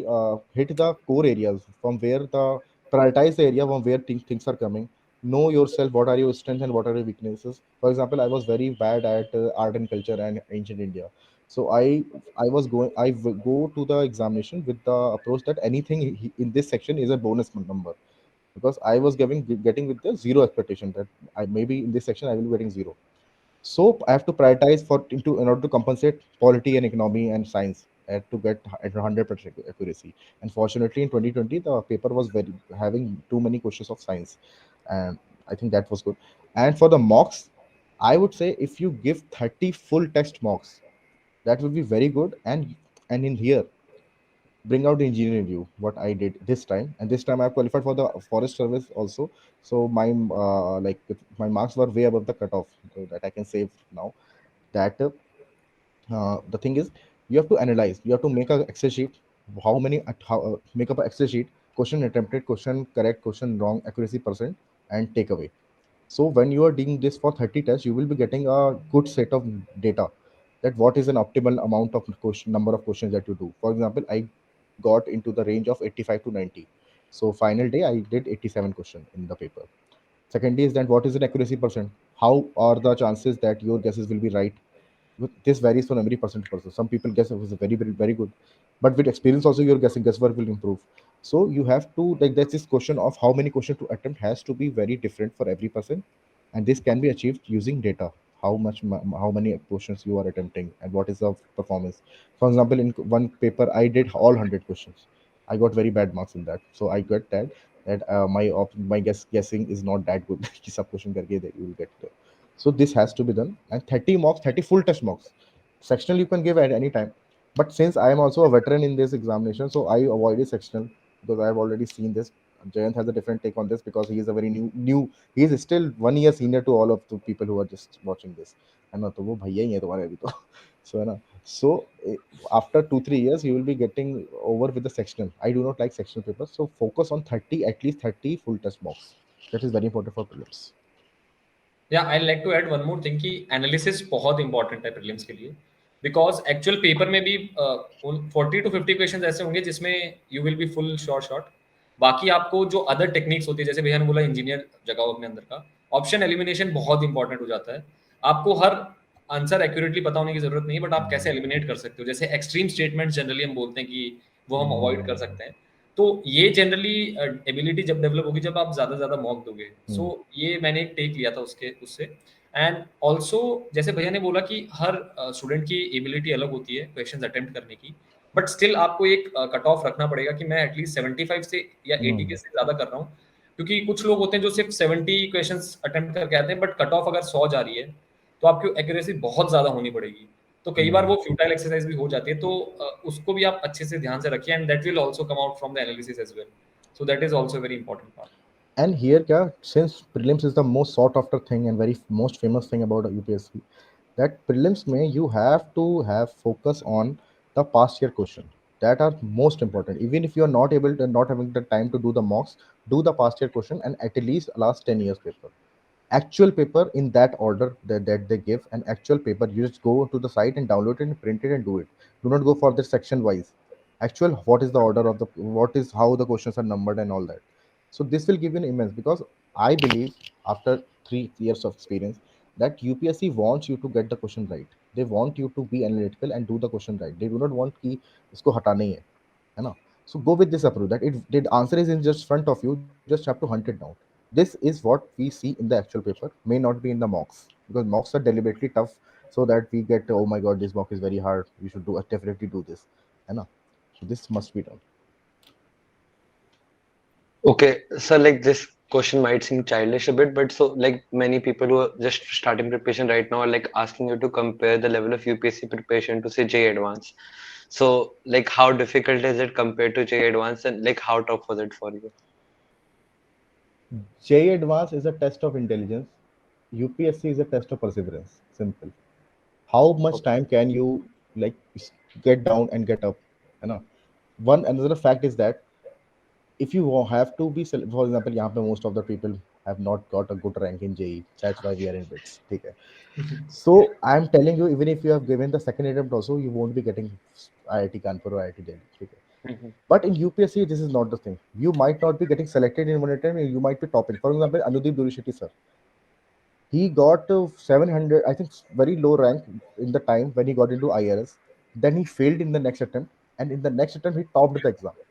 hit the core areas from where the prioritize the area from where things are coming. Know yourself, what are your strengths and what are your weaknesses. For example, I was very bad at art and culture and ancient India. So go to the examination with the approach that anything in this section is a bonus number, because I was getting with the zero expectation that I maybe in this section I will be getting zero. So I have to prioritize in order to compensate polity and economy and science. I had to get at 100% accuracy. And fortunately, in 2020, the paper was very having too many questions of science, and I think that was good. And for the mocks, I would say if you give 30 full text mocks, that will be very good. And in here, bring out the engineering view, what I did this time. And this time I qualified for the forest service also. So my marks were way above the cutoff, so that I can save now. That The thing is, you have to analyze, you have to make a excel sheet, make up an excel sheet, question attempted, question correct, question wrong, accuracy percent, and takeaway. So when you are doing this for 30 tests, you will be getting a good set of data, that what is an optimal amount of number of questions that you do. For example, I got into the range of 85 to 90. So final day I did 87 question in the paper. Secondly is that what is an accuracy percent? How are the chances that your guesses will be right? This varies from every person to person. Some people guess it was very, very, very good, but with experience also your guesswork will improve. So you have to, like, there's this question of how many questions to attempt has to be very different for every person, and this can be achieved using data. How many questions you are attempting and what is the performance. For example, in one paper I did all 100 questions. I got very bad marks in that, so I got that my guessing is not that good. कि सब question करके that you will get there. So this has to be done. And 30 mocks, 30 full test mocks. Sectional you can give at any time. But since I am also a veteran in this examination, so I avoided sectional because I have already seen this. Jayant has a different take on this because he is a very new. He is still 1 year senior to all of the people who are just watching this. है ना, तो वो भैया ही है तुम्हारे अभी तो. So है ना. So after 2-3 years, you will be getting over with the sectional. I do not like sectional papers, so focus on 30, at least 30 full test mocks. That is very important for prelims. या I like to add one more thing कि analysis बहुत important है prelims के लिए, because actual paper में भी 40 to 50 question ऐसे होंगे जिसमें you will be full short. बाकी आपको जो अदर टेक्निक्स होती है, जैसे भैया ने बोला इंजीनियर जगाओ अपने अंदर का, ऑप्शन एलिमिनेशन बहुत इंपॉर्टेंट हो जाता है. आपको हर आंसर एक्यूरेटली पता होने की जरूरत नहीं है, बट आप कैसे एलिमिनेट कर सकते हो. जैसे एक्सट्रीम स्टेटमेंट जनरली हम बोलते हैं कि वो हम अवॉइड कर सकते हैं. तो ये जनरली एबिलिटी जब डेवलप होगी जब आप ज्यादा मॉक दोगे. सो ये मैंने एक टेक लिया था उससे. एंड ऑल्सो जैसे भैया ने बोला कि हर स्टूडेंट की एबिलिटी अलग होती है क्वेश्चंस अटेम्प्ट करने की, बट स्टिल आपको एक कट ऑफ रखना पड़ेगा कि मैं एटलीस्ट 75 से या 80 के से ज्यादा कर रहा हूँ. क्योंकि कुछ लोग होते हैं जो सिर्फ 70 क्वेश्चंस अटेम्प्ट करके आते हैं, बट कट ऑफ अगर 100 जा रही है तो आपकी एक्यूरेसी बहुत ज़्यादा होनी पड़ेगी। तो कई बार वो फ्यूटाइल एक्सरसाइज भी हो जाती है, तो उसको भी आप अच्छे से ध्यान से रखिए, and that will also come out from the analysis as well. So that is also very important part. And here, kya, since prelims is the most sought after thing and very most famous thing about UPSC, that prelims mein you have to have focus on the past year question that are most important. Even if you are not able to, not having the time to do the mocks, do the past year question and at least last 10 years paper. Actual paper in that order that they give, an actual paper, you just go to the site and download it and print it and do it. Do not go for the section wise. Actual, what is the order of the, what is, how the questions are numbered and all that. So this will give you an immense, because I believe after 3 years of experience that UPSC wants you to get the question right. They want you to be analytical and do the question right. They do not want कि इसको हटाना ही है ना? So go with this approach that it the answer is in just front of you. Just have to hunt it down. This is what we see in the actual paper, may not be in the mocks, because mocks are deliberately tough so that we get, oh my god, this mock is very hard, we should do definitely do this, है ना? So this must be done. Okay, so like this question might seem childish a bit, but so like many people who are just starting preparation right now are like asking you to compare the level of UPSC preparation to say JEE Advanced. So like how difficult is it compared to JEE Advanced, and like how tough was it for you? JEE Advanced is a test of intelligence. UPSC is a test of perseverance. Simple. How much Okay. time can you like get down and get up? You know, one another fact is that if you have to be, for example, यहाँ पे most of the people have not got a good rank in JEE. That's why we are in bits. ठीक है. So I'm telling you, even if you have given the second attempt also, you won't be getting IIT Kanpur or IIT Delhi. ठीक है. Mhm. But in UPSC, this is not the thing. You might not be getting selected in one attempt. You might be topping. For example, Anudeep Durisheti sir. He got 700, I think, very low rank in the time when he got into IRS. Then he failed in the next attempt, and in the next attempt, he topped the exam.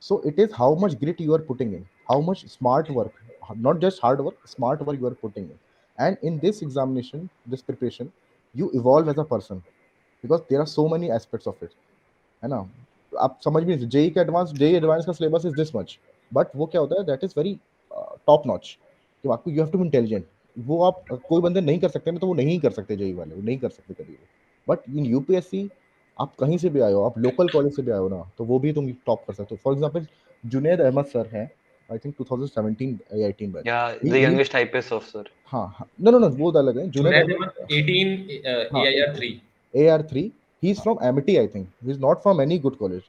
So it is how much grit you are putting in, how much smart work, not just hard work, smart work you are putting in. And in this examination, this preparation, you evolve as a person, because there are so many aspects of it, है ना? आप समझ भी नहीं, JEE advance का syllabus is this much, but वो क्या होता है, that is very top notch, कि आपको you have to be intelligent. वो आप कोई बंदे नहीं कर सकते ना, तो वो नहीं कर सकते, जेई वाले वो नहीं कर सकते कभी भी। बट इन यूपीएससी आप कहीं से भी आए हो, आप लोकल कॉलेज से भी आए हो ना, तो वो भी तुम टॉप कर सकते हो। For example Junaid Ahmed sir हैं, आई थिंक 2017 या 18 batch. Yeah, the youngest IPS officer. हाँ हाँ, नो नो नो, वो अलग है, जुनैद जुनैद अहमद। अहमद 18 हाँ, AIR3। AR3, he is from Amity, I think he is not from any good college,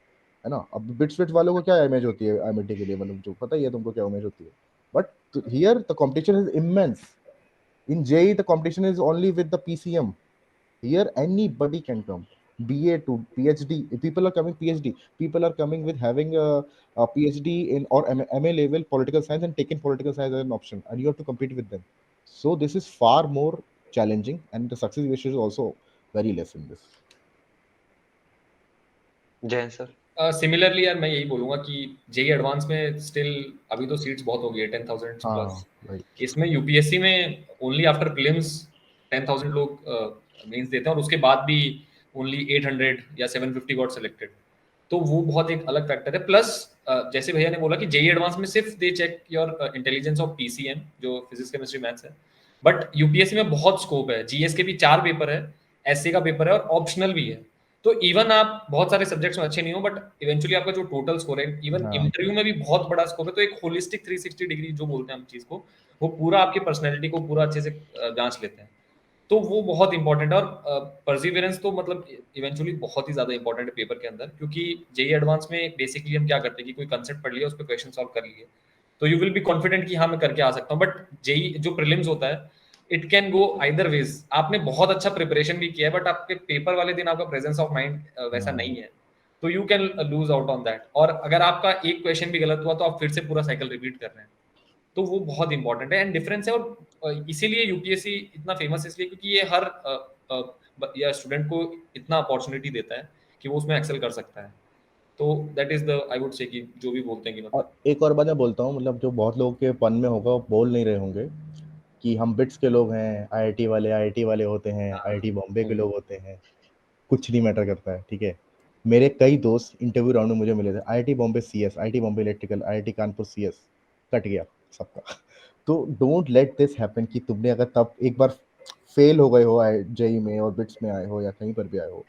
है ना? अब बिट्स विट्स वालों को क्या इमेज होती है एमिटी के लिए, मतलब जो पता ही है तुमको क्या इमेज होती है। But here the competition is immense. In JEE, the competition is only with the PCM. Here, anybody can come. BA to PhD. If people are coming PhD. People are coming with having a PhD in or MA level political science and taking political science as an option, and you have to compete with them. So this is far more challenging, and the success ratio is also very less in this. Jain sir. Similarly यार मैं यही बोलूंगा कि JEE advance में still अभी तो seats बहुत हो गई है 10,000 प्लस। Right. इसमें यूपीएससी में ओनली आफ्टर प्रीलिम्स 10,000 लोग मेंस देते हैं, और उसके बाद भी ओनली 800 या 750 गॉट सिलेक्टेड। तो वो बहुत एक अलग फैक्टर है। प्लस जैसे भैया ने बोला कि जेई एडवांस में सिर्फ they check your intelligence of PCM, जो फिजिक्स केमिस्ट्री मैथ्स है, बट यूपीएससी में बहुत स्कोप है। जीएस के भी 4 पेपर है, एसए का पेपर है, और ऑप्शनल भी है। तो इवन आप बहुत सारे सब्जेक्ट्स में अच्छे नहीं हो, बट इवेंचुअली आपका जो टोटल स्कोर है, इवन हाँ। इंटरव्यू में भी बहुत बड़ा स्कोर है। तो एक होलिस्टिक 360 डिग्री जो बोलते हैं हम चीज को, वो पूरा आपकी पर्सनैलिटी को पूरा अच्छे से जांच लेते हैं। तो वो बहुत इंपॉर्टेंट है। और परसिवियरेंस तो मतलब इवेंचुअली बहुत ही ज्यादा इंपॉर्टेंट है पेपर के अंदर, क्योंकि जेई एडवांस में बेसिकली हम क्या करते हैं कि कोई कंसेप्ट पढ़ लिया, उस पर क्वेश्चन सॉल्व कर लिए, तो यू विल बी कॉन्फिडेंट कि हाँ मैं करके आ सकता हूँ। बट जेई जो प्रीलिम्स होता है, it can go either ways. आपने बहुत अच्छा प्रिपरेशन भी किया है, बट आपके पेपर वाले दिन आपका प्रेजेंस ऑफ माइंड वैसा नहीं है, तो you can lose out on that. और अगर आपका एक क्वेश्चन भी गलत हुआ, तो आप फिर से पूरा साइकिल रिपीट कर रहे हैं। तो वो बहुत इंपॉर्टेंट है एंड डिफरेंस है। और इसीलिए यूपीएससी इतना फेमस इसलिए क्योंकि ये हर या स्टूडेंट को इतना अपॉर्चुनिटी देता है कि वो उसमें एक्सेल कर सकता है। तो that is the I would say कि जो भी बोलते हैं कि और मतलब एक और बात मैं बोलता हूँ, मतलब जो बहुत लोगों के मन में होगा, वो बोल नहीं रहे होंगे कि हम बिट्स के लोग हैं, आईआईटी वाले होते हैं, आईआईटी बॉम्बे के लोग होते हैं। कुछ नहीं मैटर करता है, ठीक है? मेरे कई दोस्त इंटरव्यू राउंड में मुझे मिले थे, IIT Bombay CS, IIT Bombay electrical, IIT Kanpur CS, cut गया। सबका। तो डोंट लेट दिस हैपन कि तुमने अगर तब एक बार फेल हो गए हो जेई में और बिट्स में आए हो या कहीं पर भी आए हो,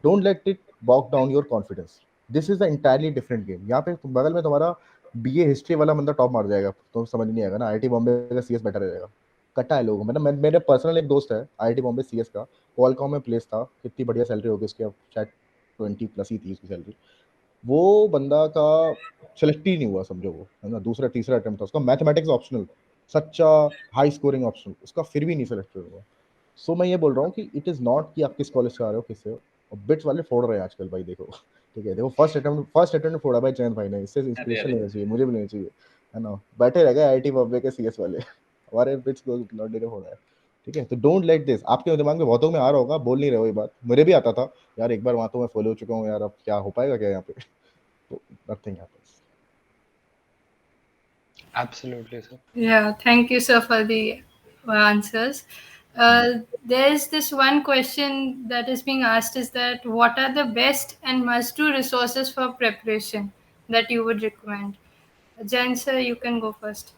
don't let it bog down your confidence. This is the entirely different game. यहाँ पे बगल में तुम्हारा बीए हिस्ट्री वाला बंदा टॉप मार जाएगा, तो समझ नहीं आएगा ना। आईआईटी बॉम्बे का सीएस बेटर रहेगा। कटा है लोगों में ना। मेरे पर्सनल एक दोस्त है आईआईटी बॉम्बे सीएस का, क्वालकॉम में प्लेस था, कितनी बढ़िया सैलरी होगी उसकी, अब शायद 20 प्लस ही थी उसकी सैलरी। वो बंदा का सेलेक्ट ही नहीं हुआ, समझो वो, है ना। दूसरा तीसरा अटेम्प्ट था उसका, मैथमेटिक्स ऑप्शनल, सच्चा हाई स्कोरिंग ऑप्शनल, उसका फिर भी नहीं सेलेक्टेड हुआ। सो मैं ये बोल रहा हूँ कि इट इज़ नॉट कि आप किस कॉलेज से आ रहे हो, किससे हो। और बिट्स वाले फोड़ रहे हैं आजकल भाई, देखो। ठीक है, देखो फर्स्ट अटेम्प्ट में फोड़ा भाई जयंत भाई ने, इससे अरे इंस्पिरेशन अरे लेना चाहिए, मुझे भी लेना चाहिए, है ना। बैठे रह गए आईआईटी बॉम्बे के सीएस वाले। हमारे बिट्स को लौटे ने फोड़ा है। ठीक है, तो डोंट लेट दिस। आपके दिमाग में बहुतों में आ रहा होगा, बोल नहीं रहे हो ये बात, मेरे भी आता था यार, एक बार वहाँ तो मैं फॉलो हो चुका हूँ यार, अब क्या हो पाएगा क्या यहाँ पे। तो nothing happens. Absolutely, sir. Yeah, thank you, sir, for the answers. There's this one question that is being asked is that what are the best and must-do resources for preparation that you would recommend? Jen, sir, you can go first.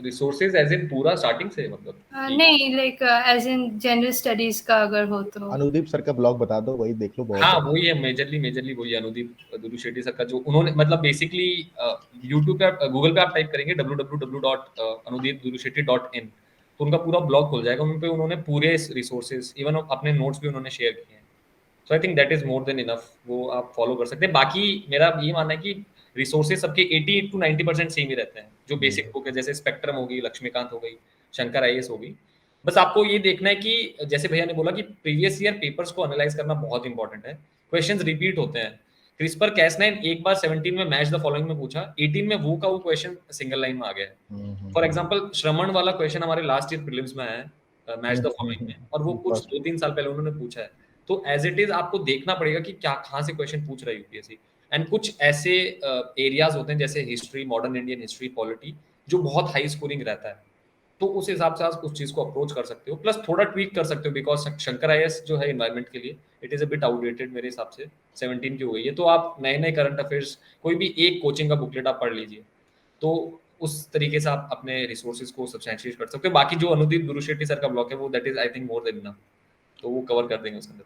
Resources as in पूरा starting से मतलब कि नहीं, like as in general studies का अगर हो तो. Anudeep sir का ब्लॉग बता दो, वही देख लो, बहुत हाँ है। वही है, मेजरली वही है अनुदीप दुरु शेट्टी सर का, जो उन्होंने मतलब बेसिकली यूट्यूब पे गूगल पे आप टाइप करेंगे www.anudipdurushetty.in, तो उनका पूरा ब्लॉग खुल जाएगा। उन पे उन्होंने पूरे रिसोर्सेज, इवन अपने नोट्स भी उन्होंने शेयर किए हैं। So I think that is more than enough, वो आप फॉलो कर सकते हैं। बाकी मेरा ये मानना है कि रिसोर्सेज सबके 80 to 90% सेम ही रहते हैं। जो बेसिक बुक है जैसे स्पेक्ट्रम होगी, लक्ष्मीकांत हो गई, शंकर आईएएस होगी। बस आपको ये देखना है कि जैसे भैया ने बोला कि प्रीवियस ईयर पेपर्स को एनालाइज करना बहुत इंपॉर्टेंट है। क्वेश्चंस रिपीट होते हैं। क्रिस्पर कैसनाइन एक बार 17 में मैच द फॉलोइंग में पूछा, 18 में वो का वो क्वेश्चन सिंगल लाइन में आ गया। फॉर एग्जांपल श्रमण वाला क्वेश्चन हमारे लास्ट ईयर प्रीलिम्स में आया है मैच द फॉलोइंग में, और वो कुछ 2-3 साल पहले उन्होंने पूछा है। तो एज इट इज आपको देखना पड़ेगा कि क्या कहाँ से क्वेश्चन पूछ रहा है यूपीएससी। एंड कुछ ऐसे एरियाज होते हैं जैसे history, modern Indian history, polity, जो बहुत हाई स्कोरिंग रहता है। तो उस हिसाब से आप उस चीज को अप्रोच कर सकते हो, प्लस थोड़ा ट्वीक कर सकते हो, बिकॉज शंकर आईएएस जो है एनवायरमेंट के लिए it is a bit outdated मेरे हिसाब से, 17 की हो गई है। तो आप नए नए करंट अफेयर्स कोई भी एक कोचिंग का बुकलेट आप पढ़ लीजिए, तो उस तरीके से आप अपने रिसोर्सेज को सब्सटेंशिएट कर सकते हो। बाकी जो अनुदीप गुरु शेट्टी सर का ब्लॉग है वो that is I think more than enough, तो वो कवर कर देंगे उसके अंदर।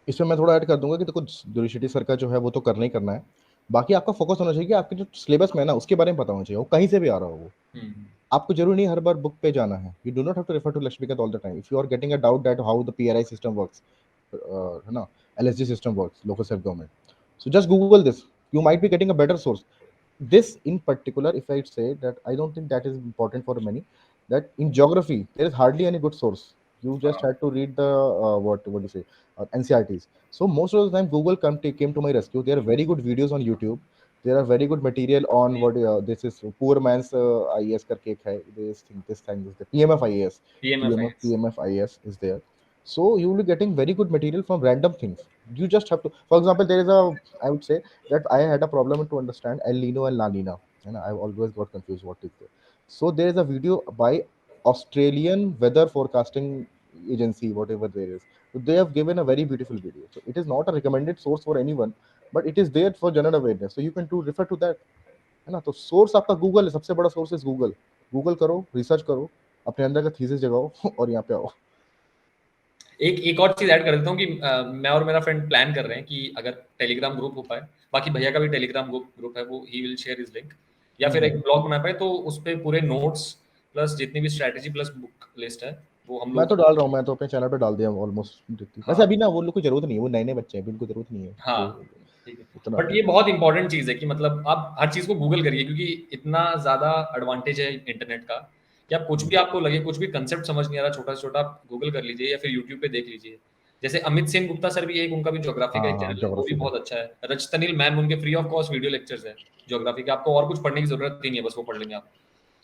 इसमें मैं थोड़ा ऐड कर दूंगा कि देखो दुरुशेट्टी सर का जो है वो तो करना ही करना है। बाकी आपका फोकस होना चाहिए कि आपके जो सिलेबस में है ना उसके बारे में पता होना चाहिए, वो कहीं से भी आ रहा हो वो। आपको जरूरी नहीं हर बार बुक पे जाना है। You do not have to refer to Laxmikanth all the time. If you are getting a doubt that how the PRI system works, है ना, LSG system works, local self government, so just google this, you might be getting a better source. This in particular, if I say that, I don't think that is important for many, that in geography there is hardly any good source. You just had to read the what do you say, NCRTs. So most of the time Google came to my rescue. There are very good videos on YouTube. There are very good material on what this is poor man's IAS karke ek hai, this thing is the PMF IAS. PMF IAS is there. So you will be getting very good material from random things. You just have to, for example, there is a, I would say that I had a problem to understand El Nino and La Nina, and I always got confused what is there. So there is a video by Australian weather forecasting agency, whatever there is. So they have given a very beautiful video. So it is not a recommended source for anyone, but it is there for general awareness. So you can to refer to that, है ना। तो source आपका Google है, सबसे बड़ा source is Google. Google करो, research करो, अपने अंदर का थीसिस जगाओ और यहाँ पे आओ। एक और चीज ऐड कर देता हूँ कि मैं और मेरा फ्रेंड प्लान कर रहे हैं कि अगर टेलीग्राम ग्रुप हो पाए, बाकी भैया का भी टेलीग्राम ग्रुप है, वो he will share his link, या फिर एक ब्लॉग बना पाए तो उस पे पूरे नोट्स प्लस जितनी भी स्ट्रेटेजी प्लस बुक लिस्ट है वो हम मैं लोग। तो डाल रहा हूँ, मैं तो अपने चैनल पे डाल दिया ऑलमोस्ट। वैसे अभी ना वो लोग को जरूरत नहीं है, वो नए नए बच्चे हैं, बिल्कुल जरूरत नहीं है। हाँ ठीक है, इतना बट ये बहुत इंपॉर्टेंट चीज है कि मतलब आप हर चीज को गूगल करिए, क्योंकि इतना ज्यादा एडवांटेज है इंटरनेट का कि आप कुछ भी आपको लगे, कुछ भी कंसेप्ट समझ नहीं आ रहा, छोटा से छोटा आप गूगल कर लीजिए या फिर यूट्यूब पे देख लीजिए। जैसे अमित सेन गुप्ता सर भी एक, उनका भी ज्योग्राफी का एक हाँ चैनल है, वो भी ज्योग्राफी बहुत अच्छा है। रजतनील मैम, उनके free of cost video lectures है ज्योग्राफी के, आपको और कुछ पढ़ने की जरूरत ही नहीं है, बस वो पढ़ लेंगे आप।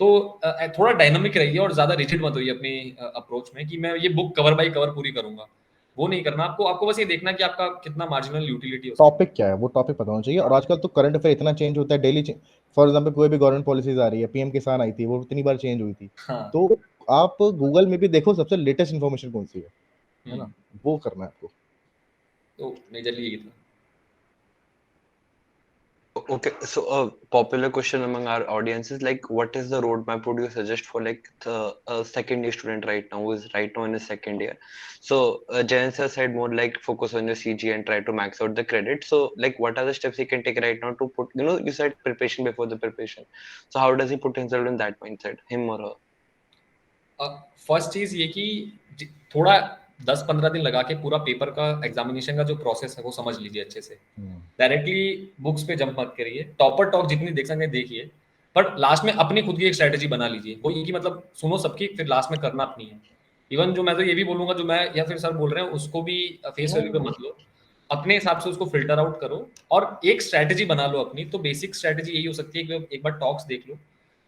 तो थोड़ा डायनामिक रहिए और ज्यादा रिजिड मत होइए अपनी अप्रोच में कि मैं ये बुक कवर बाय कवर पूरी करूंगा, वो नहीं करना आपको। आपको बस ये देखना कि आपका कितना मार्जिनल यूटिलिटी हो सकता है। टॉपिक क्या है, वो टॉपिक पता होना चाहिए। और आजकल तो करंट अफेयर इतना चेंज होता है डेली। फॉर एग्जांपल कोई भी गवर्नमेंट पॉलिसीज आ रही है, पीएम किसान आई थी, वो इतनी बार चेंज हुई थी। हाँ तो आप गूगल में भी देखो सबसे लेटेस्ट इन्फॉर्मेशन कौन सी है ना, वो करना है आपको। तो मेजरली यही था। Okay, so a popular question among our audience is like, what is the roadmap would you suggest for like the second year student right now who is right now in his second year? So Jayan sir said more like focus on your CG and try to max out the credit. So like, what are the steps he can take right now to put, you said preparation before the preparation. So how does he put himself in that mindset, him or her? First चीज ये कि थोड़ा 10-15 दिन लगा के पूरा paper का examination का जो प्रोसेस है वो समझ लीजिए अच्छे से। डायरेक्टली बुक्स पे जंप मत करिए, टॉपर टॉक जितनी देख सकें देखिए, बट लास्ट में अपनी खुद की एक स्ट्रेटेजी बना लीजिए। वो ये कि मतलब सुनो सबकी, फिर लास्ट में करना अपनी है। इवन जो मैं तो ये भी बोलूंगा, जो मैं या फिर सर बोल रहे हैं उसको भी फेस वैल्यू पे मत लो, अपने हिसाब से उसको फिल्टर आउट करो और एक स्ट्रेटेजी बना लो अपनी। तो बेसिक स्ट्रेटेजी यही हो सकती है कि एक बार टॉक्स देख लो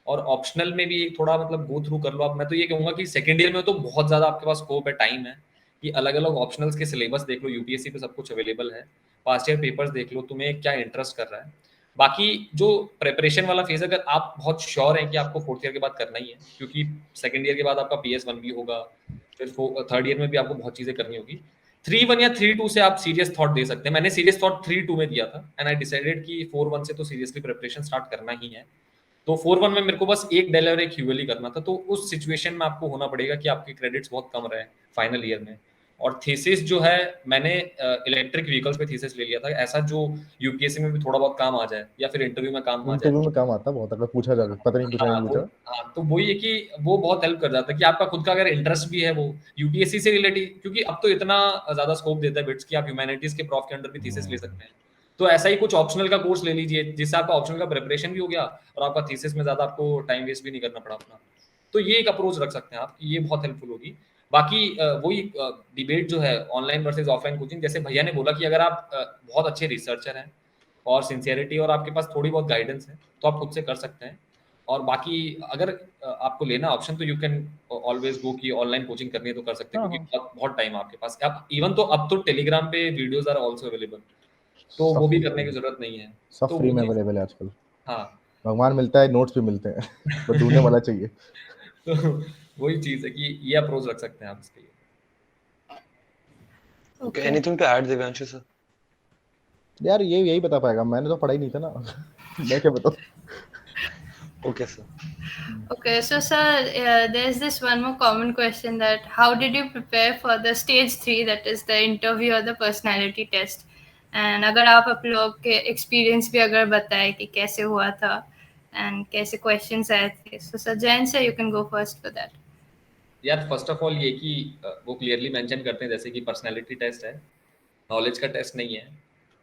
और ऑप्शनल में भी थोड़ा मतलब गो थ्रू कर लो। अब मैं तो ये कहूंगा कि सेकेंड ईयर में तो बहुत ज्यादा आपके पास स्कोप है, टाइम है कि अलग अलग ऑप्शनल्स के सिलेबस देख लो, यूपीएससी पे सब कुछ अवेलेबल है, पास्ट ईयर पेपर्स देख लो, तुम्हें क्या इंटरेस्ट कर रहा है। बाकी जो प्रेपरेशन वाला फेज, अगर आप बहुत श्योर हैं कि आपको फोर्थ ईयर के बाद करना ही है, क्योंकि सेकेंड ईयर के बाद आपका PS1 भी होगा, फिर थर्ड ईयर में भी आपको बहुत चीजें करनी होगी, 3-1 या 3-2 से आप सीरियस थॉट दे सकते हैं। मैंने सीरियस थॉट 3-2 में दिया था एंड आई डिसाइडेड कि 4-1 से तो सीरियसली प्रिपरेशन स्टार्ट करना ही है। तो 4-1 में मेरे को बस एक डेल और एक ह्यूएल ही करना था। तो उस सिचुएशन में आपको होना पड़ेगा कि आपके क्रेडिट्स बहुत कम रहे फाइनल ईयर में। और थीसिस जो है, मैंने इलेक्ट्रिक व्हीकल्स पे थीसिस ले लिया था, ऐसा जो यूपीएससी में भी थोड़ा बहुत काम आ जाए या फिर इंटरव्यू में काम आ जाए। इंटरव्यू में काम आता बहुत, अगर पूछा जाए, पता नहीं पूछा नहीं पूछा। हाँ, तो वही है कि वो बहुत हेल्प कर जाता है कि आपका खुद का अगर इंटरेस्ट भी है वो यूपीएससी से रिलेटेड, क्योंकि अब तो इतना ज्यादा स्कोप देता है बिट्स की आप ह्यूमैनिटीज के प्रॉफ के अंडर भी थीसिस ले सकते हैं। तो ऐसा ही कुछ ऑप्शनल का कोर्स ले लीजिए जिससे आपका ऑप्शनल का प्रिपरेशन भी हो गया और आपका थीसिस में ज्यादा आपको टाइम वेस्ट भी नहीं करना पड़ा अपना। तो ये एक अप्रोच रख सकते हैं आप, ये बहुत हेल्पफुल होगी। बाकी वही डिबेट जो है ऑनलाइन वर्सेस ऑफलाइन कोचिंग, जैसे भैया ने बोला कि अगर आप बहुत अच्छे रिसर्चर हैं और सिंसियरिटी और आपके पास थोड़ी बहुत गाइडेंस है तो आप खुद से कर सकते हैं। और बाकी अगर आपको लेना ऑप्शन तो यू कैन ऑलवेज गो कि ऑनलाइन कोचिंग करनी है तो कर सकते हैं, क्योंकि बहुत बहुत टाइम आपके पास। अब इवन तो अब तो टेलीग्राम पे वीडियोस आर आल्सो अवेलेबल, तो वो भी करने की जरूरत नहीं है, सब तो फ्री वो में चीज। अवेलेबल है आजकल। हाँ, भगवान मिलता है, नोट्स भी मिलते हैं बट ढूंढने वाला चाहिए। तो वही चीज है कि ये अप्रोच रख सकते हैं आप इसके लिए। Okay, anything to add, Divyanshu sir? यार ये यही बता पाएगा, मैंने तो पढ़ा ही नहीं था ना मैं क्या बताऊं। Okay, sir. Okay, so sir, there's this one more common question, that how did you prepare for the stage 3, that is the interview or the personality test? And अगर आप लोग के एक्सपीरियंस भी अगर बताए कि कैसे हुआ था and कैसे क्वेश्चंस आए थे, so sir, Jain sir, you can go first for that. यार फर्स्ट ऑफ ऑल ये कि वो क्लियरली मेंशन करते हैं जैसे कि पर्सनालिटी टेस्ट है, नॉलेज का टेस्ट नहीं है,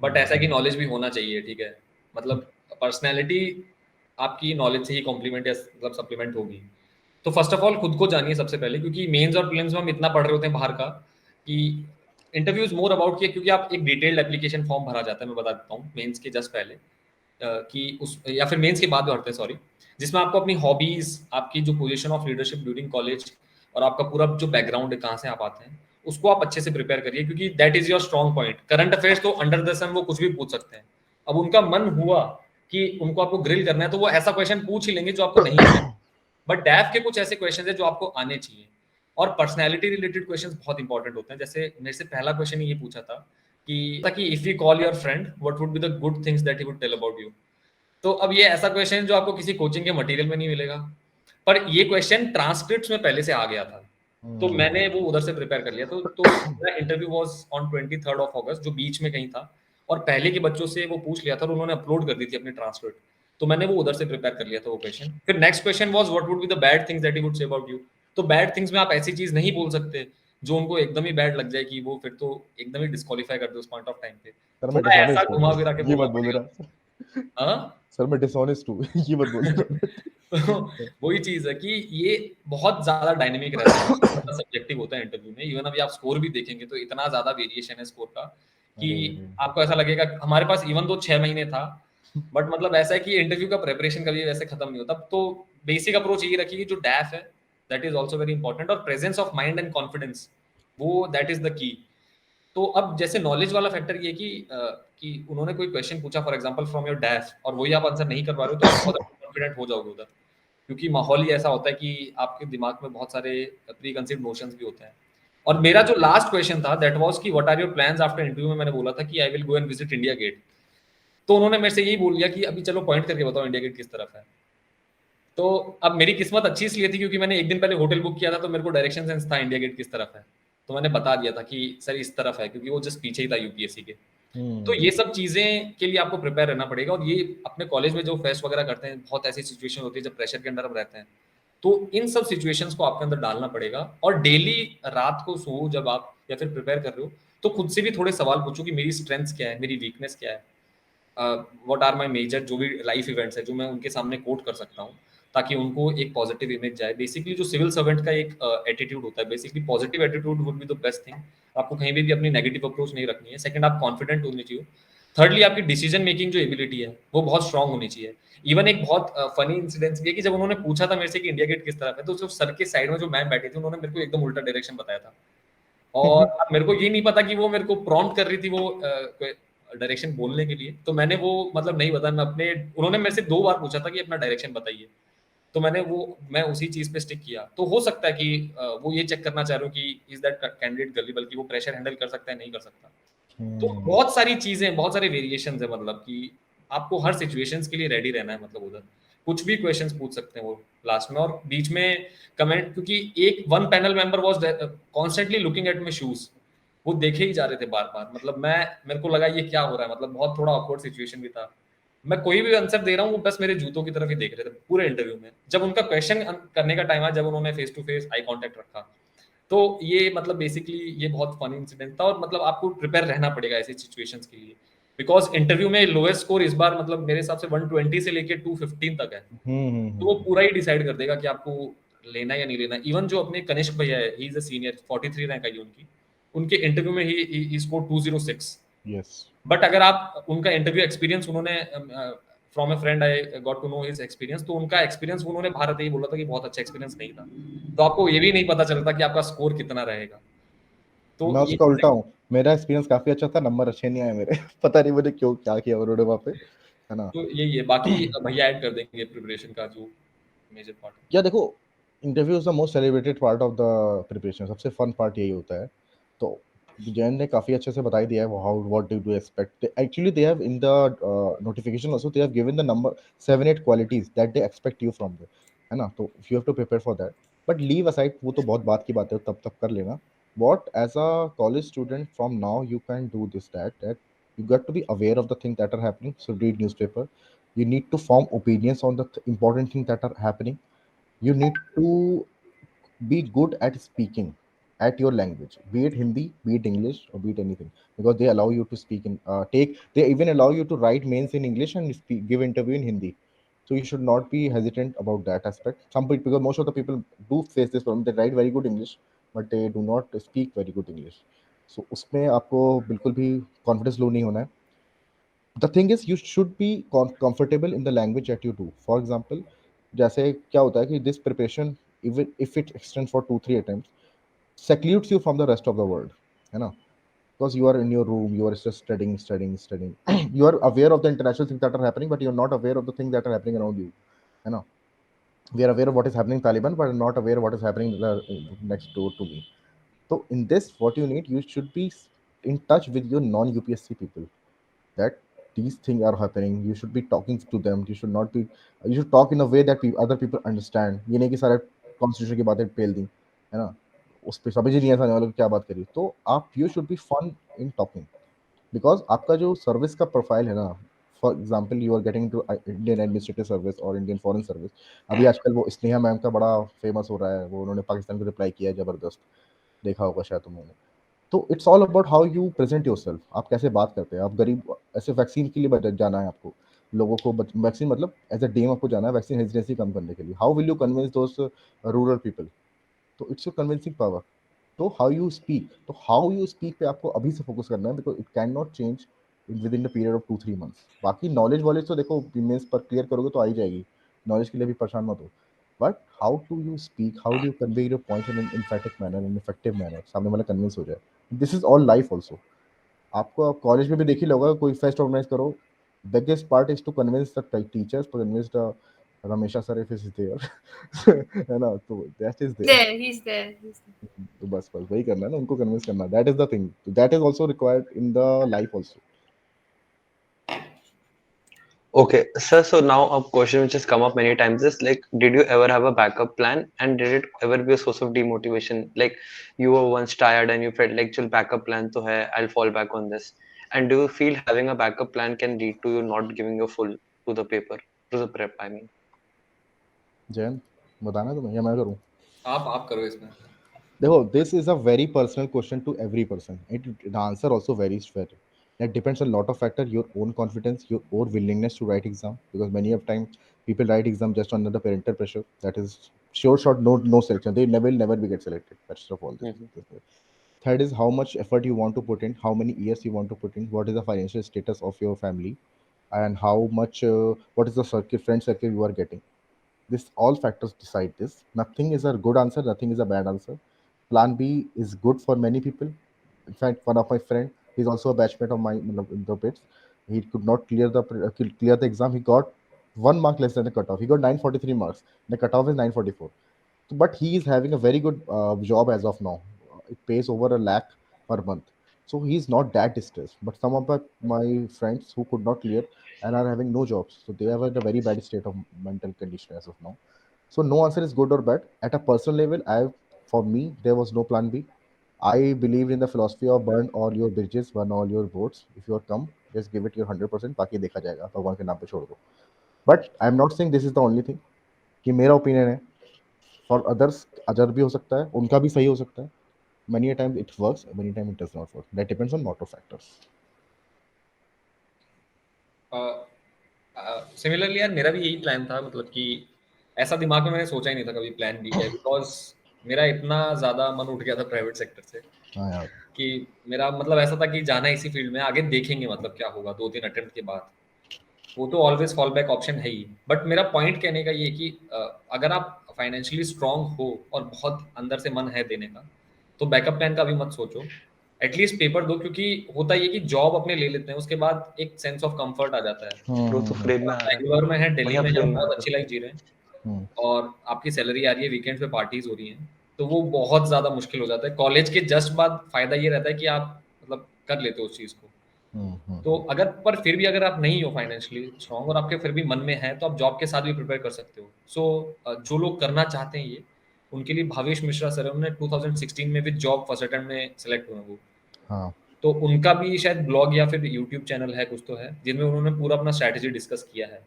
बट ऐसा कि नॉलेज भी होना चाहिए, ठीक है। मतलब पर्सनालिटी आपकी नॉलेज से ही कॉम्प्लीमेंट या मतलब सप्लीमेंट होगी। तो फर्स्ट ऑफ ऑल खुद को जानिए सबसे पहले, क्योंकि मेंस और प्रीलिम्स में हम इतना पढ़ रहे होते हैं बाहर का कि इंटरव्यूज मोर अबाउट किया, क्योंकि आप एक डिटेल्ड एप्लीकेशन फॉर्म भरा जाता है, मैं बता देता हूँ मेंस के जस्ट पहले कि उस या फिर मेंस के बाद भरते हैं, सॉरी, जिसमें आपको अपनी हॉबीज, आपकी जो position of leadership during college और आपका पूरा जो बैकग्राउंड है, कहाँ से आप आते हैं, उसको आप अच्छे से प्रिपेयर करिए, क्योंकि that is your strong point. Current affairs तो अंडर द सन वो कुछ भी पूछ सकते हैं। अब उनका मन हुआ कि उनको आपको ग्रिल करना है तो वो ऐसा क्वेश्चन पूछ ही लेंगे जो आपको नहीं आता। बट डैफ के कुछ ऐसे क्वेश्चन है जो आपको आने चाहिए। और पर्सनैलिटी रिलेटेड क्वेश्चन बहुत इंपॉर्टेंट होते हैं। जैसे मेरे से पहला क्वेश्चन ये पूछा था कि if you call your friend what would be the good things that he would tell about you. तो अब ये ऐसा क्वेश्चन है जो आपको किसी कोचिंग के मटेरियल में नहीं मिलेगा, पर ये क्वेश्चन ट्रांसक्रिप्ट में पहले से आ गया था, तो मैंने वो उधर से प्रिपेयर कर लिया। तो मेरा interview was on 23rd of August, जो बीच में कहीं था, और पहले के बच्चों से वो पूछ लिया था और उन्होंने अपलोड कर दी थी अपनी ट्रांसक्रिप्ट, तो मैंने वो उधर से प्रिपेयर कर लिया था वो क्वेश्चन। फिर next question was what would be the bad things that he would say about you. तो बैड थिंग्स में आप ऐसी चीज नहीं बोल सकते जो उनको एकदम ही बैड लग जाए कि वो फिर तो एकदम ही डिस्क्वालीफाई कर दे उस पॉइंट ऑफ टाइम पे। सर मैं थोड़ा ऐसा डिसऑनेस्ट घुमा हूँ, फिरा के ये बोलना मत बोल पड़ेगा। रहा। हाँ, सर मैं डिसऑनेस्ट हूँ ये मत बोल रहा। तो वही चीज है कि ये बहुत ज्यादा डायनेमिक रहता है, बहुत सब्जेक्टिव होता है इंटरव्यू में। इवन अभी आप स्कोर भी देखेंगे तो इतना ज्यादा वेरिएशन है स्कोर का कि आपको ऐसा लगेगा। हमारे पास इवन तो 6 महीने था, बट मतलब ऐसा है कि इंटरव्यू का प्रिपरेशन कभी वैसे खत्म नहीं होता। तो बेसिक अप्रोच ये रखिए कि जो डैफ है that is also very important, और presence of mind and confidence, वो दैट इज द की। तो अब जैसे नॉलेज वाला फैक्टर ये कि उन्होंने कोई क्वेश्चन पूछा for example from your dash और वही आप आंसर नहीं कर पा रहे हो, तो आप बहुत कॉन्फिडेंट हो जाओगे उधर, क्योंकि माहौल ही ऐसा होता है कि आपके दिमाग में बहुत सारे प्री कंसीव्ड नोशंस भी होते हैं। और मेरा जो लास्ट क्वेश्चन था दैट वाज कि what are your plans after interview में मैंने बोला था कि I will go and visit India Gate. तो उन्होंने मेरे से यही बोल दिया कि अभी चलो पॉइंट करके बताओ इंडिया गेट किस तरफ है। तो अब मेरी किस्मत अच्छी इसलिए थी क्योंकि मैंने एक दिन पहले होटल बुक किया था, तो मेरे को डायरेक्शन सेंस था इंडिया गेट किस तरफ है, तो मैंने बता दिया था कि सर इस तरफ है, क्योंकि वो जस्ट पीछे ही था यूपीएससी के। तो ये सब चीजें के लिए आपको प्रिपेयर रहना पड़ेगा। और ये अपने कॉलेज में जो फेस्ट वगैरह करते हैं, बहुत ऐसी सिचुएशन होती है जब प्रेशर के अंदर हम रहते हैं, तो इन सब सिचुएशंस को आपके अंदर डालना पड़ेगा। और डेली रात को सो जब आप या फिर प्रिपेयर कर रहे हो, तो खुद से भी थोड़े सवाल पूछो कि मेरी स्ट्रेंथ्स क्या है, मेरी वीकनेस क्या है, व्हाट आर माय मेजर जो भी लाइफ इवेंट्स है जो मैं उनके सामने कोट कर सकता हूँ, ताकि उनको एक पॉजिटिव इमेज जाए। बेसिकली जो सिविल सर्वेंट का एक एटीट्यूड होता है, basically positive attitude would be the best thing. आपको कहीं भी अपनी नेगेटिव अप्रोच नहीं रखनी है। सेकंड, आप कॉन्फिडेंट होने चाहिए। थर्डली, आपकी डिसीजन मेकिंग जो एबिलिटी है वो बहुत स्ट्रांग होनी चाहिए। इवन एक बहुत फनी इंसिडेंस भी है कि जब उन्होंने पूछा था मेरे से कि इंडिया गेट किस तरफ है, तो जो सर के साइड में जो मैम बैठी थी, उन्होंने मेरे को एकदम उल्टा डायरेक्शन बताया था। और अब मेरे को ये नहीं पता कि वो मेरे को प्रॉम्प्ट कर रही थी वो डायरेक्शन बोलने के लिए, तो मैंने वो मतलब नहीं बताया। मैं अपने उन्होंने मेरे से 2 बार पूछा था कि अपना डायरेक्शन बताइए, तो मैं उसी चीज पे स्टिक किया। तो हो सकता है कि वो ये चेक करना चाह रहे हो कि इज दैट कैंडिडेट गलीबल, कि वो प्रेशर हैंडल कर सकता है नहीं कर सकता। तो बहुत सारी चीजें, बहुत सारे वेरिएशंस है, मतलब कि आपको हर सिचुएशंस के लिए रेडी रहना है। मतलब उधर कुछ भी क्वेश्चंस पूछ सकते हैं वो लास्ट में, और बीच में कमेंट, क्योंकि एक one panel member was constantly looking at my shoes, वो देखे ही जा रहे थे बार बार। मतलब मेरे को लगा ये क्या हो रहा है, मतलब बहुत थोड़ा ऑकवर्ड सिचुएशन भी था। मैं कोई भी आंसर दे रहा हूँ, वो बस मेरे जूतों की तरफ ही देख रहे थे पूरे इंटरव्यू में। जब उनका क्वेश्चन करने का टाइम आया, जब उन्होंने face to face eye contact रखा, तो ये मतलब बेसिकली ये बहुत फनी इंसिडेंट था। और मतलब आपको प्रिपेयर रहना पड़ेगा ऐसी सिचुएशंस के लिए, बिकॉज इंटरव्यू में लोएस्ट स्कोर इस बार मतलब मेरे हिसाब से 120 से लेके 215 तक है। तो वो पूरा ही डिसाइड कर देगा कि आपको लेना या नहीं लेना। इवन जो अपने कनिष्क भैया है, he is a senior, 43 rank आई उनकी, उनके इंटरव्यू में ही स्कोर 206। यस। बट अगर आप उनका इंटरव्यू एक्सपीरियंस, उन्होंने from a friend I got to know his experience, तो उनका एक्सपीरियंस उन्होंने भारत ही बोला था कि बहुत अच्छा एक्सपीरियंस नहीं था। तो आपको ये भी नहीं पता चलता कि आपका स्कोर कितना रहेगा। तो मैं ये उसका उल्टा हूँ, मेरा एक्सपीरियंस काफी अच्छा था, नंबर अच्छे नहीं आए मेरे। पता नहीं मुझे क्यों, क्या किया उन्होंने वहाँ पे, है ना। तो यही है। बाकी भैया ऐड कर देंगे प्रिपरेशन का जो मेजर पार्ट। क्या देखो, interview is the most celebrated part of the preparation, सबसे फन पार्ट यही होता है। तो जैन ने काफी अच्छे से बताई दिया है how what do you expect. Actually they have in the notification also they have given the number 7-8 qualities that they expect you from them, है ना। तो you have to prepare for that. But leave aside, वो तो बहुत बात की बात है, तब तब कर लेना। What as a college student from now you can do this, that you got to be aware of the things that are happening. So read newspaper, you need to form opinions on the important things that are happening. You need to be good at speaking at your language, be it Hindi, be it English, or be it anything, because they allow you to speak in they even allow you to write mails in English and give interview in Hindi. So you should not be hesitant about that aspect. Some people, because most of the people do face this problem, they write very good English but they do not speak very good English. So उसमें आपको बिल्कुल भी confidence लो नहीं होना है. The thing is you should be comfortable in the language that you do. For example, जैसे क्या होता है कि this preparation, even if it extends for 2-3 attempts, secludes you from the rest of the world, है ना. Because you are in your room, you are just studying. You are aware of the international things that are happening, but you are not aware of the things that are happening around you, है ना. We are aware of what is happening in Taliban, but not aware of what is happening next door to me. So in this, what you need, you should be in touch with your non-UPSC people, that these things are happening. You should be talking to them. You should not be. You should talk in a way that other people understand. ये नहीं कि सारे constitution की बातें पेल दी, है ना. उस पर समझ ही नहीं आता वालों क्या बात करी. तो आप you should be fun in talking, because आपका जो सर्विस का प्रोफाइल है ना, for example you are getting to Indian administrative service और इंडियन फॉरेन सर्विस. अभी आजकल वो स्नेहा मैम का बड़ा फेमस हो रहा है, वो उन्होंने पाकिस्तान को रिप्लाई किया है जबरदस्त, देखा होगा शायद तुमने. तो it's all about how you present yourself, आप कैसे बात करते हैं. आप गरीब, ऐसे वैक्सीन के लिए जाना है आपको, लोगों को वैक्सीन मतलब एज अ डीएम आपको जाना है वैक्सीन हेजिटेंसी कम करने के लिए. How will you convince those rural people. तो इट्स योर कन्विंसिंग पावर. तो हाउ यू स्पीक पे आपको अभी से फोकस करना है, because it can not change with in the period of 2-3 months. बाकी नॉलेज वॉलेज तो देखो मेंस पर क्लियर करोगे तो आ ही जाएगी, नॉलेज के लिए भी परेशान मत हो. But how to you speak, how do you convey your point in an emphatic manner, in effective manner, सामने वाला कन्विंस हो जाए. This is all life also. आपको आप कॉलेज में भी देख ही लोगा, कोई फेस्ट ऑर्गेनाइज करो, biggest part is to convince the teachers, to convince the Ramesha sir if is there. है ना. तो that is there. He's there. तो बस वही करना है ना, उनको कन्विंस करना. That is the thing, that is also required in the life also. Okay, sir. So now a question which has come up many times is like, did you ever have a backup plan, and did it ever be a source of demotivation? Like, you were once tired and you felt like, "चल backup plan तो है, I'll fall back on this." And do you feel having a backup plan can lead to you not giving your full to the paper, to the prep? I mean. Jayant, बताना तुम्हें या मैं करूँ? आप करो इसमें. देखो, this is a very personal question to every person. The answer also varies very. It depends on a lot of factors, your own confidence, your own willingness to write exam, because many of time people write exam just under the parental pressure. That is sure shot, no selection. They never be get selected. First of all, this way. Third is how much effort you want to put in, how many years you want to put in, what is the financial status of your family, and how much what is the friend circle you are getting. This all factors decide this. Nothing is a good answer, nothing is a bad answer. Plan B is good for many people. In fact, one of my friend, he's also a batchmate of mine in the bits. He could not clear the exam. He got 1 mark less than the cutoff. He got 943 marks. The cutoff is 944. But he is having a very good job as of now. It pays over a lakh per month. So he's not that distressed. But some of my friends who could not clear and are having no jobs, so they are in a very bad state of mental condition as of now. So no answer is good or bad. At a personal level, for me there was no plan B. I believed in the philosophy of burn all your bridges, burn all your boats. If you are come, just give it your 100%. बाकी देखा जाएगा, भगवान के नाम पे छोड़ दो. But I am not saying this is the only thing. कि मेरा ओपिनियन है, फॉर अदर्स अदर भी हो सकता है, उनका भी सही हो सकता है. Many a time it works, many time it does not work. That depends on lot of factors. Similarly यार मेरा भी यही प्लान था, मतलब कि ऐसा दिमाग में मैंने सोचा ही नहीं था कभी प्लान बी है, बिकॉज मेरा इतना ज़्यादा मन उठ गया था प्राइवेट सेक्टर से हाँ यार. कि मेरा मतलब ऐसा था कि जाना इसी फील्ड में, आगे देखेंगे मतलब क्या होगा 2-3 अटेम्प्ट के बाद. वो तो ऑलवेज फॉल बैक ऑप्शन है ही. बट मेरा पॉइंट कहने का ये कि अगर आप फाइनेंशियली स्ट्रांग हो और बहुत अंदर से मन है देने का, तो बैकअप प्लान का भी मत सोचो. एटलीस्ट पेपर दो, क्योंकि होता ये कि जॉब अपने ले लेते हैं, उसके बाद एक सेंस ऑफ कंफर्ट आ जाता है. ब्रो तो फ्रेम में आप आ रहा है. बैंगलोर में है, दिल्ली भैया में है, फ्रेम में आ बहुत रहा अच्छी लाइफ जी रहे हैं हम्म. और आपकी सैलरी आ रही है, वीकेंड पे पार्टीज हो रही हैं, तो वो बहुत ज़्यादा मुश्किल हो जाता है. कॉलेज के जस्ट बाद फायदा ये रहता है कि आप मतलब कर लेते हो उस चीज़ को. तो अगर पर फिर भी अगर आप नहीं हो फाइनेंशियली स्ट्रांग और आपके फिर भी मन में है, तो आप जॉब के साथ भी प्रिपेयर कर सकते हो. सो जो लोग करना चाहते हैं ये, उनके लिए भावेश मिश्रा सर है, उन्होंने 2016 में भी जॉब फर्स्ट अटेम्प्ट में सेलेक्ट हुए वो. हाँ. तो उनका भी शायद ब्लॉग या फिर यूट्यूब चैनल है, कुछ तो है, जिनमें उन्होंने पूरा अपना स्ट्रैटेजी डिस्कस किया है.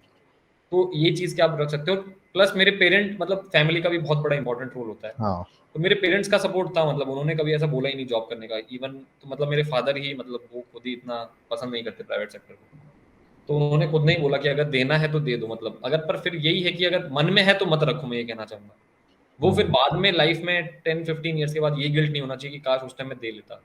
तो ये चीज़ क्या आप रख सकते हो. प्लस मेरे पेरेंट, मतलब फैमिली का भी बहुत बड़ा इंपॉर्टेंट रोल होता है. हाँ. तो मेरे पेरेंट्स का सपोर्ट था, मतलब उन्होंने कभी ऐसा बोला ही नहीं जॉब करने का. इवन तो मतलब मेरे फादर ही, मतलब वो खुद ही इतना पसंद नहीं करते प्राइवेट सेक्टर को, तो उन्होंने खुद नहीं बोला कि अगर देना है तो दे दो, मतलब अगर. पर फिर यही है कि अगर मन में है तो मत रखो, मैं ये कहना चाहूँगा. वो फिर बाद में लाइफ में 10-15 ईयर्स के बाद ये गिल्ट नहीं होना चाहिए कि काश उस टाइम में दे लेता,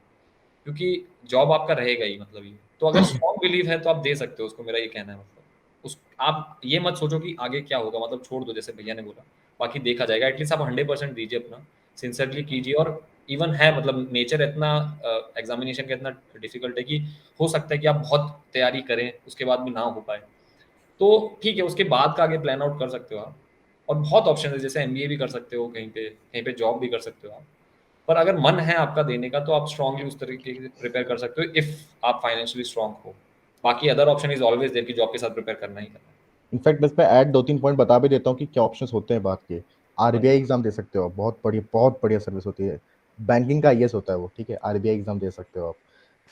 क्योंकि जॉब आपका रहेगा ही, मतलब ये. तो अगर स्ट्रॉन्ग बिलीव है तो आप दे सकते हो उसको, मेरा ये कहना है. मतलब उस आप ये मत सोचो कि आगे क्या होगा, मतलब छोड़ दो, जैसे भैया ने बोला, बाकी देखा जाएगा. एटलीस्ट आप 100% दीजिए अपना, सिंसियरली कीजिए. और इवन है, मतलब नेचर इतना एग्जामिनेशन का इतना डिफिकल्ट है कि हो सकता है कि आप बहुत तैयारी करें, उसके बाद भी ना हो पाए. तो ठीक है, उसके बाद का आगे प्लान आउट कर सकते हो आप. और बहुत ऑप्शन है, जैसे एमबीए भी कर सकते हो, कहीं पे जॉब भी कर सकते हो आप. पर अगर मन है आपका देने का, तो आप स्ट्रांगली उस तरीके से प्रिपेयर कर सकते हो, इफ आप फाइनेंशियली स्ट्रांग हो. बाकी other option is always there कि जॉब के साथ प्रिपेयर करना ही करना है. इनफैक्ट मैं इसमें ऐड 2-3 पॉइंट बता भी देता हूँ कि क्या ऑप्शंस होते हैं बात के. आरबीआई एग्जाम दे सकते हो आप, बहुत बढ़िया सर्विस होती है. बैंकिंग का आईएएस होता है वो, ठीक है. आरबीआई एग्जाम दे सकते हो आप.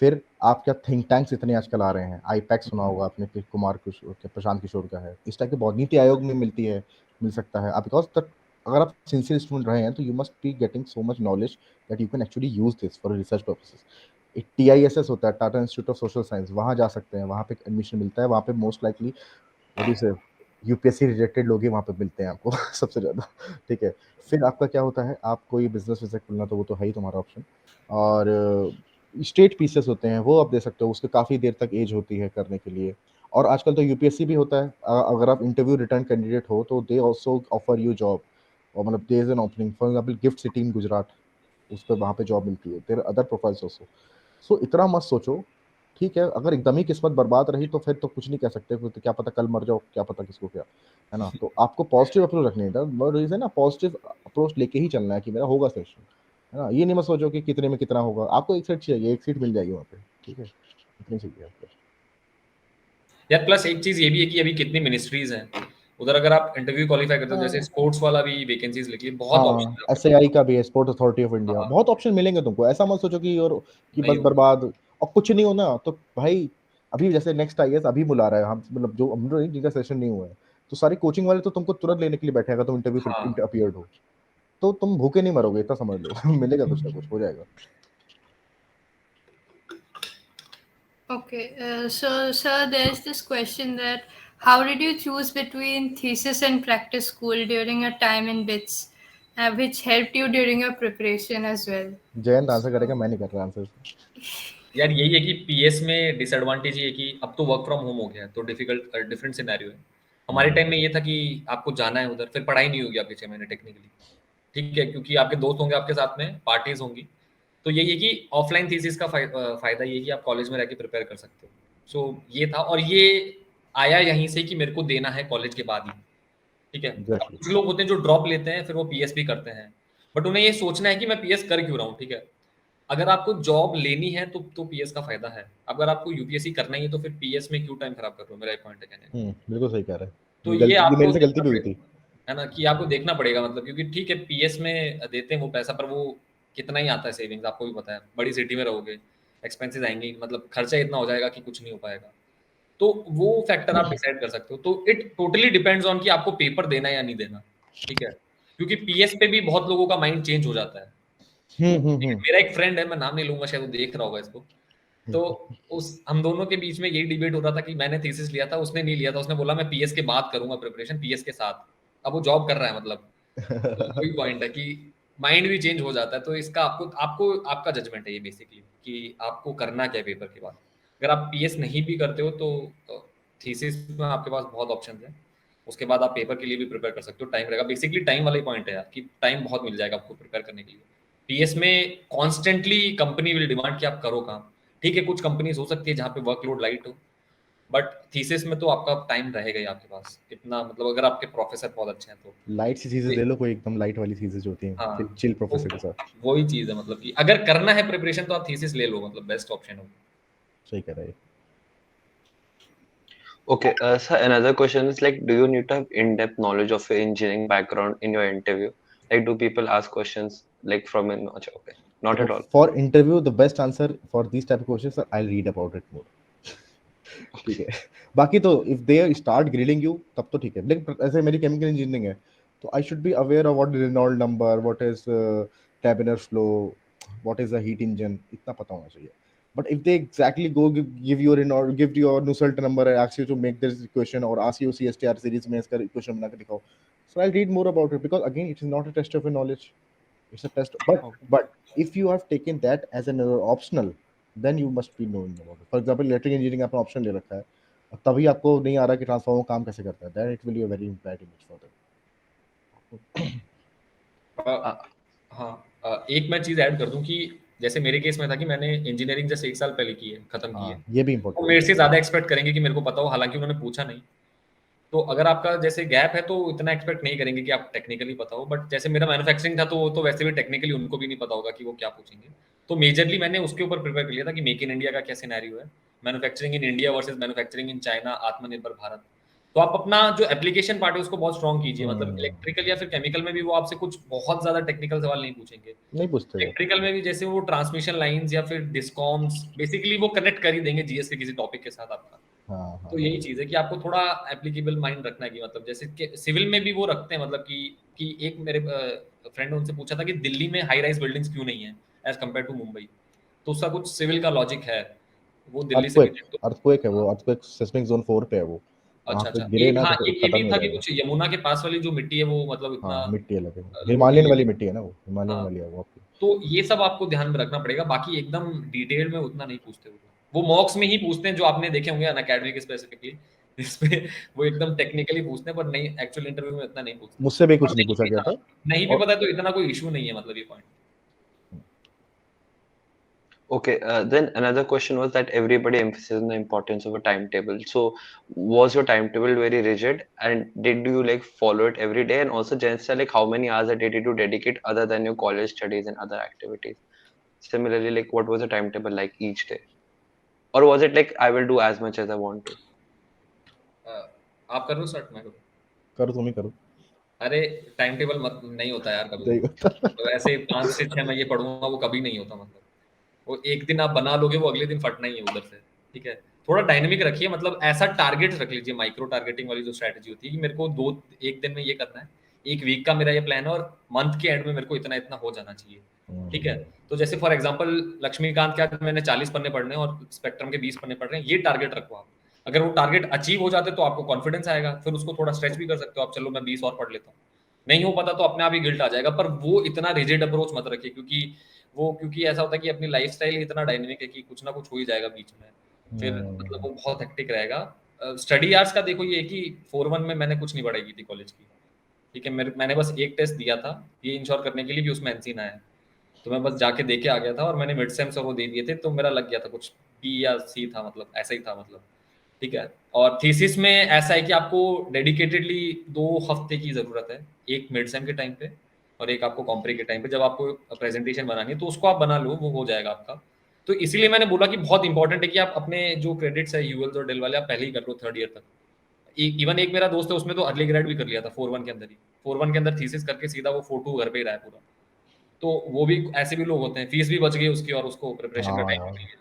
फिर आपका थिंक टैंक्स इतने आजकल आ रहे हैं. आईपैक सुना होगा आपने, कि कुमार किशोर के, प्रशांत किशोर का है. इस टाइप के बहुत, नीति आयोग में मिलती है, मिल सकता है. आप बिकॉज तक अगर आप सिंसियर स्टूडेंट रहे हैं, तो you must be getting so much knowledge that you can actually use this for research purposes. एक TISS होता है, Tata institute of social science, वहाँ जा सकते हैं. वहाँ पे एडमिशन मिलता है. वहाँ पे मोस्ट लाइकली व्हाट डू से यूपीएससी रिलेटेड लोग ही वहाँ पे मिलते हैं आपको सबसे ज़्यादा, ठीक है. फिर आपका क्या होता है, आप कोई बिजनेस विजनेस खुलना, तो वो तो है ही तुम्हारा ऑप्शन. और स्टेट पीसेस होते हैं, वो आप दे सकते हो. उसके काफ़ी देर तक एज होती है करने के लिए. और आजकल तो यूपीएससी भी होता है. अगर आप इंटरव्यू रिटर्न कैंडिडेट हो, तो they also offer you job. और मतलब there is an opening, for example GIFT City in Gujarat, उस पर वहाँ पे जॉब मिलती है. There other profiles also. So इतना मत सोचो, ठीक है. अगर एकदम ही किस्मत बर्बाद रही, तो फिर तो कुछ नहीं कह सकते. फिर तो क्या पता कल मर जाओ, क्या पता किसको क्या, है ना. तो आपको पॉजिटिव अप्रोच रखनी है. रीजन ना, पॉजिटिव अप्रोच लेके ही चलना है कि मेरा होगा सिलेक्शन, है ना. ये नहीं मत सोचो कि कितने में कितना होगा. आपको एक सीट चाहिए, एक सीट मिल जाएगी वहाँ पे, ठीक है. इतनी चाहिए आपको. यार प्लस एक चीज ये भी है कि अभी कितनी मिनिस्ट्रीज हैं उधर, अगर आप इंटरव्यू क्वालिफाई करते हो, जैसे स्पोर्ट्स वाला भी वैकेंसीज निकली, बहुत ऑप्शन हाँ, है आपके SAI का भी है, स्पोर्ट्स अथॉरिटी ऑफ इंडिया, पास। हाँ, बहुत ऑप्शन मिलेंगे तुमको, ऐसा मत सोचो कि और कि नहीं बस हो। बर्बाद और कुछ नहीं होना तो भाई। अभी जैसे नेक्स्ट IAS अभी बुला रहा है, हम मतलब जो हम लोग जिनका सेशन नहीं हुआ है, तो सारी कोचिंग वाले तो तुमको तुरंत लेने के लिए बैठे, अगर तुम इंटरव्यू हाँ, अपीयर्ड हो तो तुम भूखे नहीं मरोगे, इतना समझ लो। मिलेगा कुछ ना कुछ, हो जाएगा। Okay, so sir, there's this question that how did you choose between thesis and practice school during your time in BITS, which helped you during your preparation as well? Jayant answer करेगा, मैं नहीं कर रहा आंसर। यार यही है कि PS में डिसएडवांटेज ये है कि अब तो वर्क फ्रॉम होम हो गया है, तो डिफरेंट सिनेरियो है। हमारे टाइम में ये था कि आपको जाना है उधर, फिर पढ़ाई नहीं होगी आपके 6 महीने टेक्निकली, ठीक है, क्योंकि आपके दोस्त होंगे आपके साथ में, पार्टीज होंगी। तो यही है कि ऑफलाइन थीसिस का फायदा ये है कि आप कॉलेज में रह के प्रिपेयर कर सकते हो। सो ये था, और ये आया यहीं से कि मेरे को देना है कॉलेज के बाद ही, ठीक है। अब एग्जैक्टली। कुछ लोग होते हैं जो ड्रॉप लेते हैं फिर वो पीएस भी करते हैं, बट उन्हें ये सोचना है कि मैं पीएस कर क्यों रहा हूँ, ठीक है। अगर आपको जॉब लेनी है तो पीएस का फायदा है, अगर आपको यूपीएससी करना ही है तो फिर पीएस में क्यों टाइम खराब कर रहे हो, मेरा एक पॉइंट है कहने का। बिल्कुल सही कह रहा है। तो ये ये गलती, ये आपको मेरे से गलती देखना भी हुई थी। पड़ेगा, है ना, कि आपको देखना पड़ेगा, मतलब क्योंकि ठीक है पीएस में देते हैं वो पैसा, पर वो कितना ही आता है सेविंग्स, आपको भी पता है, बड़ी सिटी में रहोगे, एक्सपेंसेस आएंगे, मतलब खर्चा इतना हो जाएगा कि कुछ नहीं हो पाएगा। तो वो फैक्टर आप डिसाइड कर सकते हो। तो इट टोटली डिपेंड्स ऑन कि आपको पेपर देना है या नहीं देना, ठीक है, क्योंकि पीएस पे भी बहुत लोगों का माइंड चेंज हो जाता है। ठीक है, हम्म। मेरा एक फ्रेंड है, मैं नाम नहीं लूंगा, शायद वो देख रहा होगा इसको। तो उस हम दोनों के बीच में यही डिबेट हो रहा था कि मैंने थीसिस लिया था, उसने नहीं लिया था, उसने बोला मैं पीएस के बाद करूंगा प्रिपरेशन, पीएस के साथ। अब वो जॉब कर रहा है, मतलब तो वही पॉइंट है कि माइंड भी चेंज हो जाता है। तो इसका आपको आपको आपका जजमेंट है ये बेसिकली, कि आपको करना क्या है पेपर के बाद। अगर आप पीएस नहीं भी करते हो तो थीसिस में आपके पास बहुत ऑप्शन है, उसके बाद आप पेपर के लिए भी प्रिपेयर कर सकते हो, टाइम रहेगा। बेसिकली टाइम वाला ही पॉइंट है यार, कि टाइम बहुत मिल जाएगा आपको प्रिपेयर करने के लिए। पीएस में कॉन्स्टेंटली कंपनी विल डिमांड कि आप करो काम, ठीक है, कुछ कंपनीज हो सकती है जहाँ पे वर्कलोड लाइट हो, बट थीसिस में तो आपका टाइम रहेगा ही आपके पास इतना, मतलब अगर आपके प्रोफेसर बहुत अच्छे हैं तो। लाइट सी चीजें ले लो, कोई एकदम लाइट वाली चीजें जो होती हैं, हाँ, चिल तो प्रोफेसर के साथ। वही चीज है, मतलब कि अगर करना है प्रिपरेशन तो आप थीसिस ले लो, मतलब बेस्ट ऑप्शन हो। सही कह रहा है। Okay, so another question is like, do you need to have in-depth knowledge of your engineering background in your interview? Like, do people ask questions like from an? Okay, not देखो, at all. For interview the best answer for this type of questions, I read about it more. ठीक है। बाकी तो if they start grilling you तब तो ठीक है, लेकिन ऐसे मेरी केमिकल इंजीनियरिंग है, तो I should be aware of what is Reynold number, what is टैबिनर flow, what is a heat engine, इतना पता होना चाहिए। But if they exactly go give your Renault, give your Nusselt number and ask you to make this equation, or ask you CSTR series में इसका equation बना के दिखाओ, so I'll read more about it, because again it is not a test of your knowledge, it's a test. But if you have taken that as an optional, then you must be knowing about it. For example, electric engineering आपने option ले रखा है, और तभी आपको नहीं आ रहा कि ट्रांसफार्मर काम कैसे करता है, then it will be a very bad image for them. Uh, हाँ, एक मैं चीज ऐड कर दूं कि जैसे मेरे केस में था कि मैंने इंजीनियरिंग जैसे 1 साल पहले की है, खत्म की है, हाँ, ये भी तो important मेरे है। से ज्यादा एक्सपेक्ट करेंगे कि मेरे को पता हो, हालांकि उन्होंने पूछा नहीं। तो अगर आपका जैसे गैप है तो इतना एक्सपेक्ट नहीं करेंगे कि आप टेक्निकली पता हो, बट जैसे मेरा मैन्युफैक्चरिंग था तो वो तो वैसे भी टेक्निकली उनको भी नहीं पता होगा कि वो क्या पूछेंगे। तो मेजरली मैंने उसके ऊपर प्रिपेयर कर लिया था कि मेक इन इंडिया का क्या सिनेरियो है, manufacturing in India versus manufacturing in China, आत्मनिर्भर भारत। तो आप अपना जो एप्लीकेशन पार्ट है उसको बहुत स्ट्रॉन्ग कीजिए, मतलब इलेक्ट्रिकल या फिर केमिकल में भी वो आपसे कुछ बहुत ज्यादा टेक्निकल सवाल नहीं पूछेंगे। नहीं पूछते वो। इलेक्ट्रिकल में भी जैसे वो ट्रांसमिशन लाइंस या फिर डिस्कॉम्स, बेसिकली वो कनेक्ट कर ही देंगे जीएस के किसी टॉपिक के साथ आपका। हाँ हाँ तो हाँ। यही चीज है कि आपको थोड़ा एप्लीकेबल माइंड रखना है, कि मतलब जैसे कि सिविल में भी वो रखते हैं, मतलब कि एक मेरे फ्रेंड ने उनसे पूछा था कि दिल्ली में हाई राइज बिल्डिंग्स क्यों नहीं है एज कम्पेयर टू मुंबई। तो उसका कुछ सिविल का लॉजिक है, वो दिल्ली से भी अर्थक्वेक, तो। अर्थक्वेक है वो, हाँ, अर्थक्वेक सिस्मिक जोन 4 पे है वो, वहां अच्छा पे अच्छा, गिरे एक ना हाँ, तो एक ये खत्म भी ही हो था कि जाएगा। कुछ यमुना के पास वाली जो मिट्टी है वो मतलब हाँ, इतना मिट्टी अलग है, लोकल हिमालयन नहीं वाली है। मिट्टी है ना वो, हिमालयन हाँ, वाली है वो आपकी। तो ये सब आपको ध्यान में रखना पड़ेगा, बाकी एकदम डिटेल में उतना नहीं पूछते वो मॉक्स में ही पूछते हैं जो आपने देखे होंगे अनअकैडमी के स्पेसिफिकली, जिसमें वो एकदम टेक्निकली पूछते हैं, पर नहीं एक्चुअल इंटरव्यू में इतना नहीं पूछते। मुझसे भी और कुछ नहीं पूछा गया था। नहीं भी और पता तो इतना कोई इशू नहीं है, मतलब ये point. okay, then another question was that everybody emphasizes the importance of a timetable. So, was your timetable very rigid, and did you like follow it every day? And also, just like how many hours a day did you dedicate other than your college studies and other activities? Similarly, like what was the timetable like each day? Or was it like I will do as much as I want to? आप कर रहे हो start? मैं करूँ? करो, तुम ही करो। अरे टाइम टेबल मत नहीं होता यार कभी सही कभी। होता। तो ऐसे 5 से 6 मैं ये पढ़ूंगा, वो कभी नहीं होता। मतलब वो एक दिन आप बना लोगे, वो अगले दिन फटना ही है उधर से। ठीक है, थोड़ा डायनेमिक रखिए, मतलब ऐसा टारगेट रख लीजिए, माइक्रो टारगेटिंग वाली जो स्ट्रैटेजी होती है कि मेरे को दो एक दिन में ये करना है, एक वीक का मेरा ये प्लान है, और मंथ के एंड में मेरे को इतना इतना हो जाना चाहिए। ठीक है, तो जैसे फॉर एग्जांपल लक्ष्मीकांत क्या मैंने 40 पन्ने पढ़ने हैं और स्पेक्ट्रम के 20 पन्ने पढ़ रहे हैं, ये टारगेट रखो आप। अगर वो टारगेट अचीव हो जाते तो आपको कॉन्फिडेंस आएगा, फिर उसको थोड़ा स्ट्रेच भी कर सकते हो आप, चलो मैं 20 और पढ़ लेता हूँ। नहीं हो पाता तो अपने आप ही गिल्ट आ जाएगा, पर वो इतना रिजिड अप्रोच मत रखिए, क्योंकि ऐसा होता है कि अपनी लाइफस्टाइल इतना डायनेमिक है कि कुछ ना कुछ हो ही जाएगा बीच में, फिर मतलब वो बहुत हेक्टिक रहेगा। स्टडी आवर्स का देखो ये कि 4-1 में मैंने कुछ नहीं पढ़ाई की थी कॉलेज की। ठीक है, मैंने बस एक टेस्ट दिया था ये इंश्योर करने के लिए कि उसमें एनसी ना आए, तो मैं बस जाके दे के आ गया था, और मैंने मिड सेम्स और वो दे दिए थे, तो मेरा लग गया था कुछ बी या सी था, मतलब ऐसा ही था मतलब। ठीक है, और थीसिस में ऐसा है कि आपको डेडिकेटेडली 2 हफ्ते की ज़रूरत है, एक मिड सेम के टाइम पे और एक आपको कॉम्प्री के टाइम पे, जब आपको प्रेजेंटेशन बनानी है तो उसको आप बना लो, वो हो जाएगा आपका। तो इसीलिए मैंने बोला कि बहुत इंपॉर्टेंट है कि आप अपने जो क्रेडिट्स है यूएल्स और डेल वाले आप पहले ही कर लो 3rd ईयर तक। इवन एक मेरा दोस्त है, उसमें तो अर्ली ग्रेड भी कर लिया था 4-1 के अंदर ही, 4-1 के अंदर थीसिस करके सीधा वो 4-2 घर पे ही रहा है पूरा। तो वो भी ऐसे भी लोग होते हैं, फीस भी बच गई उसकी और उसको प्रिपरेशन का हाँ टाइम भी यार। मिल गया।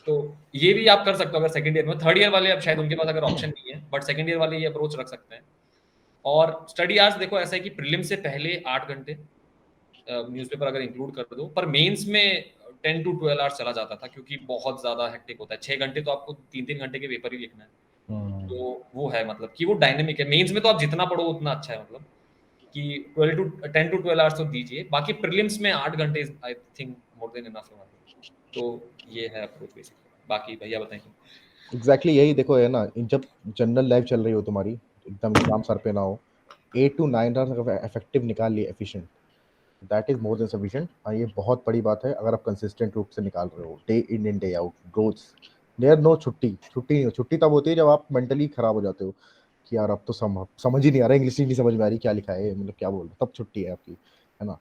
तो ये भी आप कर सकते हो अगर 2nd ईयर में। 3rd ईयर वाले अब शायद उनके पास अगर ऑप्शन नहीं है, बट 2nd ईयर वाले ये अप्रोच रख सकते हैं। और स्टडी आवर्स देखो ऐसा है कि प्रीलिम से पहले 8 घंटे न्यूज़पेपर अगर इंक्लूड कर दो, पर मेंस में 10 to 12 आवर्स चला जाता था, क्योंकि बहुत ज्यादा हेक्टिक होता है। 6 घंटे तो आपको 3-3 घंटे के पेपर ही लिखना है। तो वो है मतलब कि वो डायनेमिक है। मेंस में तो आप जितना पढ़ो उतना अच्छा है, मतलब कि 10 to 12 आवर्स तो दीजिए, बाकी प्रीलिम्स में 8 घंटे I think more than enough है मतलब। तो ये है अप्रोच बेसिकली। बाकी भैया बताएंगे। एग्जैक्टली यही देखो है ना, जब जनरल लाइफ चल रही हो तुम्हारी, एकदम एग्जाम सर पे ना हो, 8 to 9 आवर्स इफेक्टिव निकाल लिए efficient, that is more than sufficient. और ये बहुत बड़ी बात है अगर आप कंसिस्टेंट रूप से निकाल रहे हो, day in and day out रोज। देयर नो छुट्टी, छुट्टी नहीं हो। छुट्टी तब होती है जब आप मेंटली खराब हो जाते हो कि यार अब तो समझ ही नहीं आ रहा, इंग्लिश ही नहीं समझ में आ रही क्या लिखा है, मतलब क्या बोल रहे, तब छुट्टी है आपकी, है ना।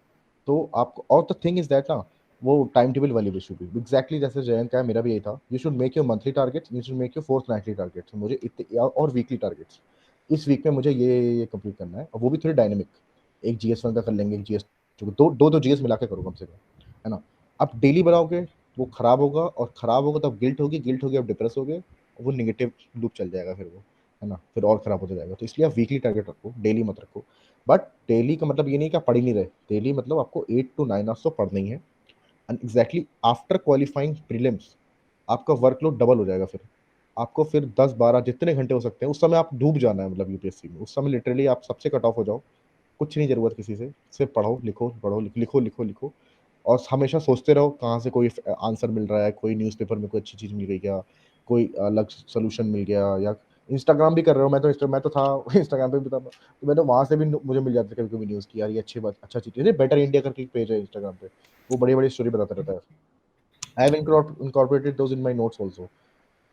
तो आपको, और द थिंग इज दैट ना, वो टाइम टेबल वाली भी शुड बी एग्जैक्टली जैसे जयंत का है, मेरा भी यही था। You should make your monthly targets, you should make your fourth Knightley targets, मुझे इतने, और वीकली टारगेट्स। इस वीक में मुझे ये कंप्लीट करना है, और वो भी थोड़ी डायनेमिक। एक GS1 का कर लेंगे, एक GS दो GS मिला के करो कम से कम, है ना। आप डेली बनाओगे वो खराब होगा, और खराब होगा तो अब गिल्ट होगी, गिल्ट होगी अब डिप्रेस होगे, वो निगेटिव लूप चल जाएगा फिर वो, है ना, फिर और खराब होता जाएगा। तो इसलिए आप वीकली टारगेट रखो, डेली मत रखो। बट डेली का मतलब ये नहीं कि आप पढ़ ही नहीं रहे, डेली मतलब आपको 8 to 9 आवर्स तो पढ़ना ही है। And exactly after qualifying prelims आपका वर्कलोड डबल हो जाएगा। फिर आपको फिर 10-12 जितने घंटे हो सकते हैं उस समय आप डूब जाना है, मतलब यूपीएससी में उस समय लिटरली आप सबसे कट ऑफ हो जाओ। कुछ नहीं जरूरत किसी से, सिर्फ पढ़ो लिखो, पढ़ो लिखो लिखो लिखो। और हमेशा सोचते रहो कहाँ से कोई आंसर मिल रहा है, कोई न्यूज़पेपर में कोई अच्छी चीज़ मिल गई क्या, कोई अलग सोल्यूशन मिल गया, या इंस्टाग्राम भी कर रहे हो। मैं तो था इंस्टाग्राम पे भी था, तो मैं तो वहाँ से भी मुझे मिल जाती है कभी कभी न्यूज़ की, यार ये अच्छी बात, अच्छा चीज़ है। बेटर इंडिया करके एक पेज है इंस्टाग्राम पे, वो बड़ी बड़ी स्टोरी बताता रहता है। I have incorporated those in my notes also.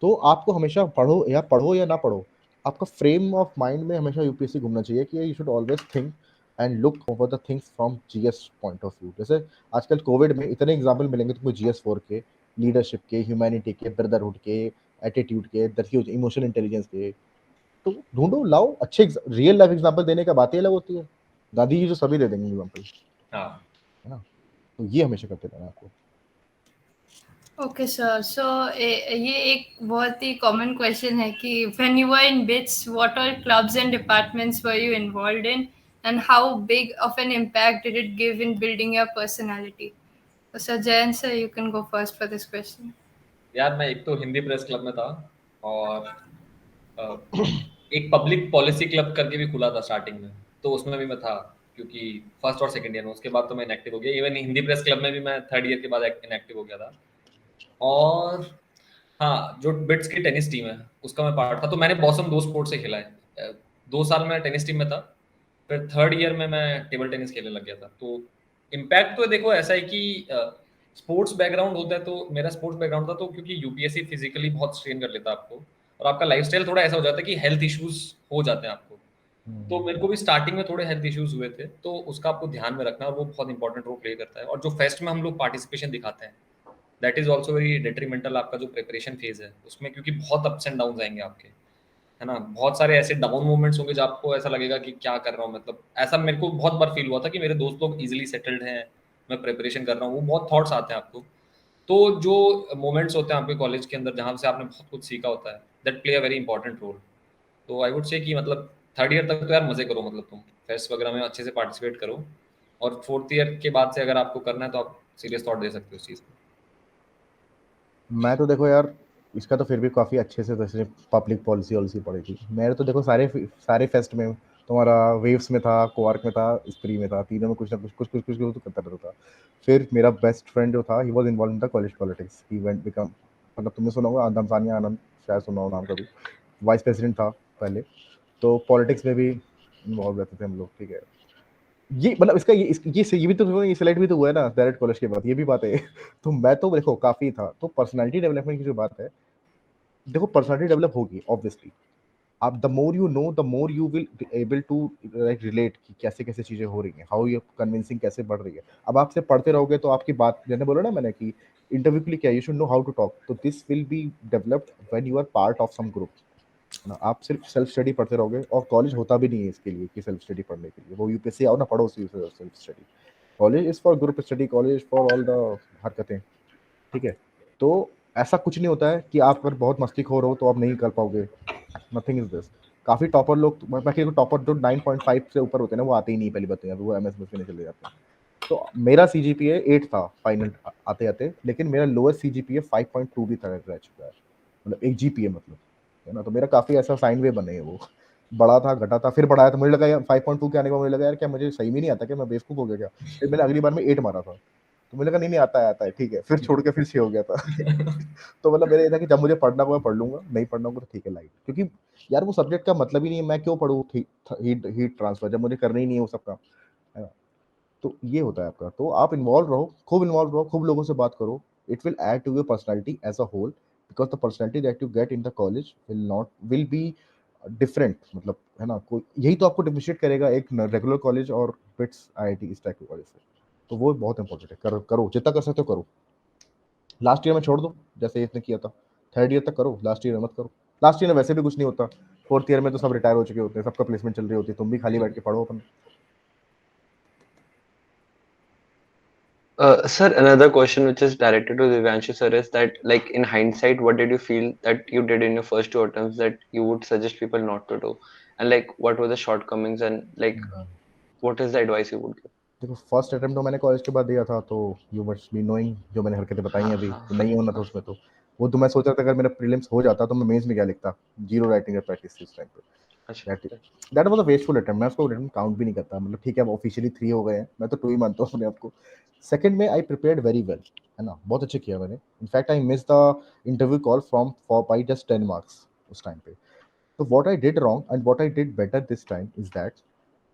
तो आपको हमेशा पढ़ो या ना पढ़ो, आपका फ्रेम ऑफ माइंड में हमेशा यूपीएससी घूमना चाहिए कि you should always think and look over the things from GS point of view. जैसे आजकल कोविड में इतने एग्जाम्पल मिलेंगे तुमको, GS4 के, लीडरशिप के, ह्यूमैनिटी के, ब्रदरहुड के, एटीट्यूड के, इमोशनल इंटेलिजेंस के। तो ढूंढो, लाओ अच्छे रियल लाइफ एग्जाम्पल देने का बात ही अलग होती है। गांधी जी जो सभी दे देंगे एग्जाम्पल, हाँ, है ना। तो ये हमेशा करते रहना आपको। ओके सर, सो ये एक बहुत ही कॉमन क्वेश्चन है कि when you were in BITS what are clubs and departments were you involved in and how big of an impact did it give in building your personality? Sir Jayant sir, you can go first for this question. यार मैं एक तो Hindi press club में था, और अ, एक public policy club करके भी खुला था स्टार्टिंग में, तो उसमें भी मैं था, क्योंकि फर्स्ट और सेकंड ईयर में। उसके बाद तो मैं इनएक्टिव हो गया। इवन हिंदी प्रेस क्लब में भी मैं 3rd ईयर के बाद इनएक्टिव हो गया था। और हाँ, जो बिट्स की टेनिस टीम है उसका मैं पार्ट था, तो मैंने बॉसम 2 स्पोर्ट से खेला है। 2 साल में टेनिस टीम में था, फिर 3rd ईयर में मैं टेबल टेनिस खेलने लग गया था। तो इम्पैक्ट तो देखो ऐसा है कि स्पोर्ट्स बैकग्राउंड होता है, तो मेरा स्पोर्ट्स बैकग्राउंड था, तो क्योंकि यूपीएससी फिजिकली बहुत स्ट्रेन कर लेता है आपको, और आपका लाइफस्टाइल थोड़ा ऐसा हो जाता है कि हेल्थ इश्यूज हो जाते हैं आपको। तो मेरे को भी स्टार्टिंग में थोड़े हेल्थ इश्यूज हुए थे, तो उसका आपको ध्यान में रखना, और वो बहुत इंपॉर्टेंट रोल प्ले करता है। और जो फेस्ट में हम लोग पार्टिसिपेशन दिखाते हैं, that is also very detrimental. आपका जो प्रिपरेशन फेज है उसमें, क्योंकि बहुत अप्स एंड डाउन आएंगे आपके, है है ना, बहुत सारे ऐसे डाउन मोमेंट्स होंगे जब आपको ऐसा लगेगा कि क्या कर रहा हूँ, मतलब ऐसा मेरे को बहुत बार फील हुआ था कि मेरे दोस्त लोग इजीली सेटल्ड हैं, मैं प्रिपरेशन कर रहा हूँ, वो बहुत थॉट्स आते हैं आपको। तो जो मोमेंट्स होते हैं आपके कॉलेज के अंदर जहाँ से आपने बहुत कुछ सीखा होता है, that play a very important role. तो आई वुड से कि मतलब थर्ड ईयर तक तो यार मजे करो, मतलब तुम फेस्ट वगैरह में अच्छे से पार्टिसिपेट करो, और फोर्थ ईयर के बाद से अगर आपको करना है तो आप सीरियस थॉट दे सकते हो उस चीज़ को। मैं तो देखो यार, इसका तो फिर भी काफ़ी अच्छे से जैसे पब्लिक पॉलिसी वॉलिसी पढ़ी थी। मेरे तो देखो सारे सारे फेस्ट में, तुम्हारा वेव्स में था, क्वार्क में था, स्प्री में था, तीनों में कुछ ना कुछ तो करता रहता था। फिर मेरा बेस्ट फ्रेंड जो था, he was involve in the college politics, he went become, मतलब तुमने सुना होगा दमसानिया आनंद, शायद सुना हो नाम कभी, वाइस प्रेसिडेंट था पहले। तो पॉलिटिक्स में भी इन्वॉल्व रहते थे हम लोग, ठीक है। ये मतलब इसका ये भी तो, ये सिलेक्ट भी तो हुआ है ना डायरेक्ट कॉलेज के बाद, ये भी बात है। तो मैं तो देखो काफ़ी था। तो पर्सनैलिटी डेवलपमेंट की जो बात है, देखो पर्सनैलिटी डेवलप होगी ऑब्वियसली। आप the more you know, the more you will able to like relate कि कैसे कैसे चीज़ें हो रही हैं, हाउ ये कन्विंसिंग कैसे बढ़ रही है। अब आप सिर्फ पढ़ते रहोगे तो आपकी बात, जैसे बोला ना मैंने कि इंटरव्यू के लिए क्या, you should know how to talk, तो this will be developed when you are part of some group, है ना। आप सिर्फ सेल्फ स्टडी पढ़ते रहोगे, और कॉलेज होता भी नहीं है इसके लिए कि सेल्फ स्टडी पढ़ने के लिए, वो यूपीएससी आओ ना पढ़ो उसी self study. College is for group study, college for all the हरकतें, ठीक है। तो ऐसा कुछ नहीं होता है कि आप अगर बहुत मस्तीखोर हो तो आप नहीं कर पाओगे, नथिंग इज दिस। काफ़ी टॉपर लोग, बाकी टॉपर जो 9.5 से ऊपर होते हैं ना, वो आते ही नहीं पहली बात, है वो एमएस में चले जाते हैं। तो मेरा सीजीपीए 8 था फाइनल आते आते, लेकिन मेरा लोएस्ट सीजीपीए 5.2 भी था, रह चुका है, मतलब एक जीपीए मतलब, है ना। तो मेरा काफ़ी ऐसा साइन वे बने हैं वो, बड़ा था घटा था, फिर बढ़ाया, तो मुझे लगा यार 5.2 के आने के बाद मुझे लगा यार क्या मुझे सही में नहीं आता, क्या मैं बेवकूफ़ हो गया क्या। फिर मैंने अगली बार में 8 मारा था, तो मुझे लगा नहीं नहीं आता है ठीक है, फिर छोड़ के फिर 6 हो गया था। तो मतलब मेरा ये था कि जब मुझे पढ़ना होगा पढ़ लूंगा, नहीं पढ़ना होगा तो ठीक है लाइट, क्योंकि यार वो सब्जेक्ट का मतलब ही नहीं है, मैं क्यों पढ़ूँ हीट हीट ट्रांसफर जब मुझे करना ही नहीं है वो सब काम, है ना। तो ये होता है आपका। तो आप इन्वॉल्व रहो, खूब इन्वॉल्व रहो, खूब लोगों से बात करो, it will add to your personality as a whole, because the personality that you get in the college will be different, मतलब, है ना। कोई यही तो आपको डिफरेंशिएट करेगा एक रेगुलर कॉलेज और बिट्स आईआईटी इस टाइप के कॉलेज से। तो वो बहुत इंपॉर्टेंट है, करो जितना कर सकते हो करो। लास्ट ईयर में छोड़ दो जैसे इसने किया था, थर्ड ईयर तक करो, लास्ट ईयर में मत करो। लास्ट ईयर में वैसे भी कुछ नहीं होता, फोर्थ ईयर में तो सब रिटायर हो चुके होते हैं, सबका प्लेसमेंट चल रही होती है, तुम भी खाली बैठ के पढ़ो अपन। Sir, another question which is directed to Divyanshu sir is that, like, in hindsight, what did you feel that you did in your first two attempts that you would suggest people not to do? And like, what were the shortcomings and like, what is the advice you would give? देखो first attempt तो मैंने college के बाद दिया था, तो you must be knowing जो मैंने हरकतें बताई हैं हाँ अभी, हाँ तो हाँ नहीं होना था हाँ उसमें। तो वो तो मैं सोच रहा था अगर मेरा प्रीलिम्स हो जाता तो मैं मेंस में क्या लिखता, जीरो राइटिंग प्रैक्टिस इस टाइम पे। अच्छा that that was a wasteful attempt, मैं उसको अटेम्प्ट काउंट भी नहीं करता, मतलब ठीक है अब ऑफिशियली 3 हो गए हैं, मैं तो 2 ही मानता हूँ अपने आप को। सेकंड में आई प्रिपेयर्ड वेरी वेल, है ना, बहुत अच्छे किया मैंने। In fact I miss the interview call from for by just 10 marks उस टाइम पे। तो what I did wrong and what I did better this time is that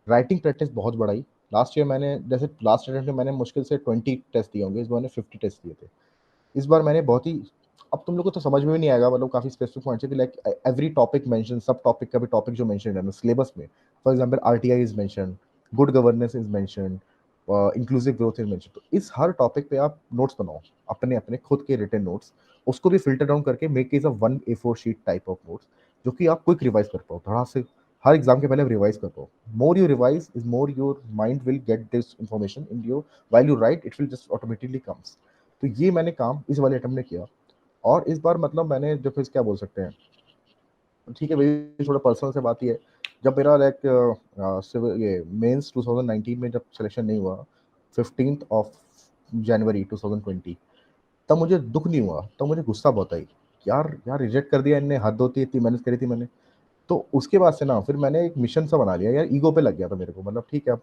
writing practice बहुत बढ़ाई। लास्ट ईयर मैंने, जैसे लास्ट अटेम्प्ट में मैंने मुश्किल से 20 टेस्ट दिए होंगे, इस बार मैंने 50 टेस्ट दिए थे। इस बार मैंने बहुत ही, अब तुम लोग को तो समझ में भी नहीं आएगा, मतलब काफ़ी स्पेसिफिक पॉइंट्स है कि लाइक एवरी टॉपिक मेंशन, सब टॉपिक का भी टॉपिक जो मेंशन है ना सिलेबस में, for example RTI is mention, good governance is mention, inclusive growth is mention. तो इस हर टॉपिक पे आप नोट्स बनाओ, अपने अपने खुद के रिटन नोट्स, उसको भी फिल्टर डाउन करके make is a 1 A4 sheet type of notes, जो कि आप क्विक रिवाइज कर पाओ धड़ा से, हर एग्जाम के पहले रिवाइज कर पाओ। More you revise is more your mind will get this information in your, while you right it will just automatically comes. तो ये मैंने काम इस वाले अटेम्प्ट में किया। और इस बार मतलब मैंने जो फिर क्या बोल सकते हैं, ठीक है भाई थोड़ा पर्सनल से बात ही है, जब मेरा लाइक ये मेंस 2019 में जब सिलेक्शन नहीं हुआ, 15th ऑफ जनवरी 2020, तब मुझे दुख नहीं हुआ, तब मुझे गुस्सा बहुत आई, यार यार रिजेक्ट कर दिया इनने, हद होती है, इतनी मेहनत करी थी मैंने। तो उसके बाद से ना फिर मैंने एक मिशन सा बना लिया यार, ईगो पे लग गया था मेरे को, मतलब ठीक है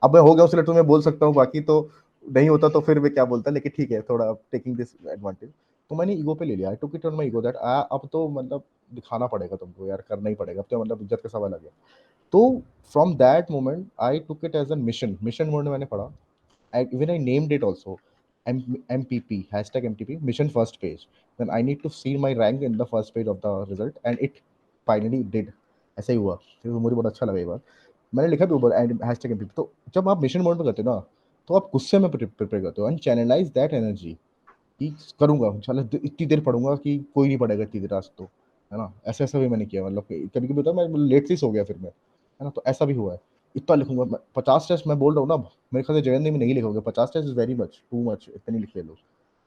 अब मैं हो गया उससे, तो मैं बोल सकता हूँ, बाकी तो नहीं होता तो फिर मैं क्या बोलता, लेकिन ठीक है थोड़ा टेकिंग दिस एडवांटेज। तो मैंने ईगो पे ले लिया, I took it on my ego that अब तो मतलब दिखाना पड़ेगा तुमको यार, करना ही पड़ेगा, अब तो मतलब इज्जत का सवाल आ गया। तो from that moment I took it as a mission mode में मैंने पढ़ा। Even I named it also MPP hashtag MTP mission first page. Then I need to see my rank in the first page of the result and it finally did। ऐसा ही हुआ, तो मुझे बहुत अच्छा लगा ये बात, मैंने लिखा भी ऊपर हैशटैग MPP। तो जब आप मिशन मोड में करते हो ना, तो आप गुस्से में प्रिपेयर करते हो एंड चैनलाइज दैट एनर्जी कि करूंगा इंशाल्लाह, इतनी देर पढ़ूंगा कि कोई नहीं पढ़ेगा इतनी देर आज तो, है ना। ऐसा ऐसा भी मैंने किया, मतलब कभी कभी होता है मैं लेट से ही सो गया फिर मैं, है ना, तो ऐसा भी हुआ है। इतना लिखूंगा मैं, 50 टेस्ट मैं बोल रहा हूँ ना, मेरे ख्याल से जयंत में नहीं लिखोगे, 50 test is very much, too much, इतने नहीं लिख ले लो।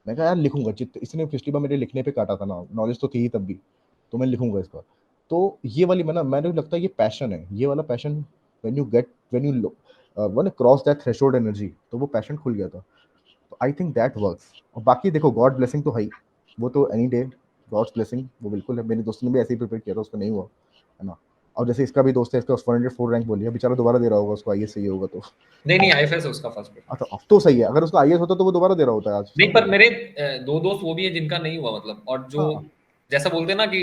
मैं कहा यार लिखूंगा, जित इसने पिछली बार मेरे लिखने पे काटा था ना, नॉलेज तो थी ही तब भी, तो मैं लिखूंगा इस बार। तो ये वाली मैं ना, मैंने लगता है ये पैशन है, ये वाला passion, when you one cross that threshold energy, तो वो पैशन खुल गया था। तो आई थिंक दैट वर्क्स। और बाकी देखो गॉड ब्लेसिंग तो है ही, वो तो एनी डे गॉड्स ब्लेसिंग वो बिल्कुल है। मेरे दोस्त ने भी ऐसे ही प्रिपेयर किया था, उसको नहीं हुआ, है ना। और जैसे इसका भी दोस्त है, इसका 104 रैंक बोलिए, बेचारा दोबारा दे रहा होगा, उसको आईएएस चाहिए होगा तो। नहीं नहीं, आईएफएस है उसका फर्स्ट पेपर। अच्छा अब तो सही है, अगर उसका आईएएस होता तो वो दोबारा दे रहा होता है आज, नहीं, समझ पर रहे हो? मेरे दो दोस्त वो भी है जिनका नहीं हुआ, मतलब, और जो हाँ जैसा बोलते हैं ना कि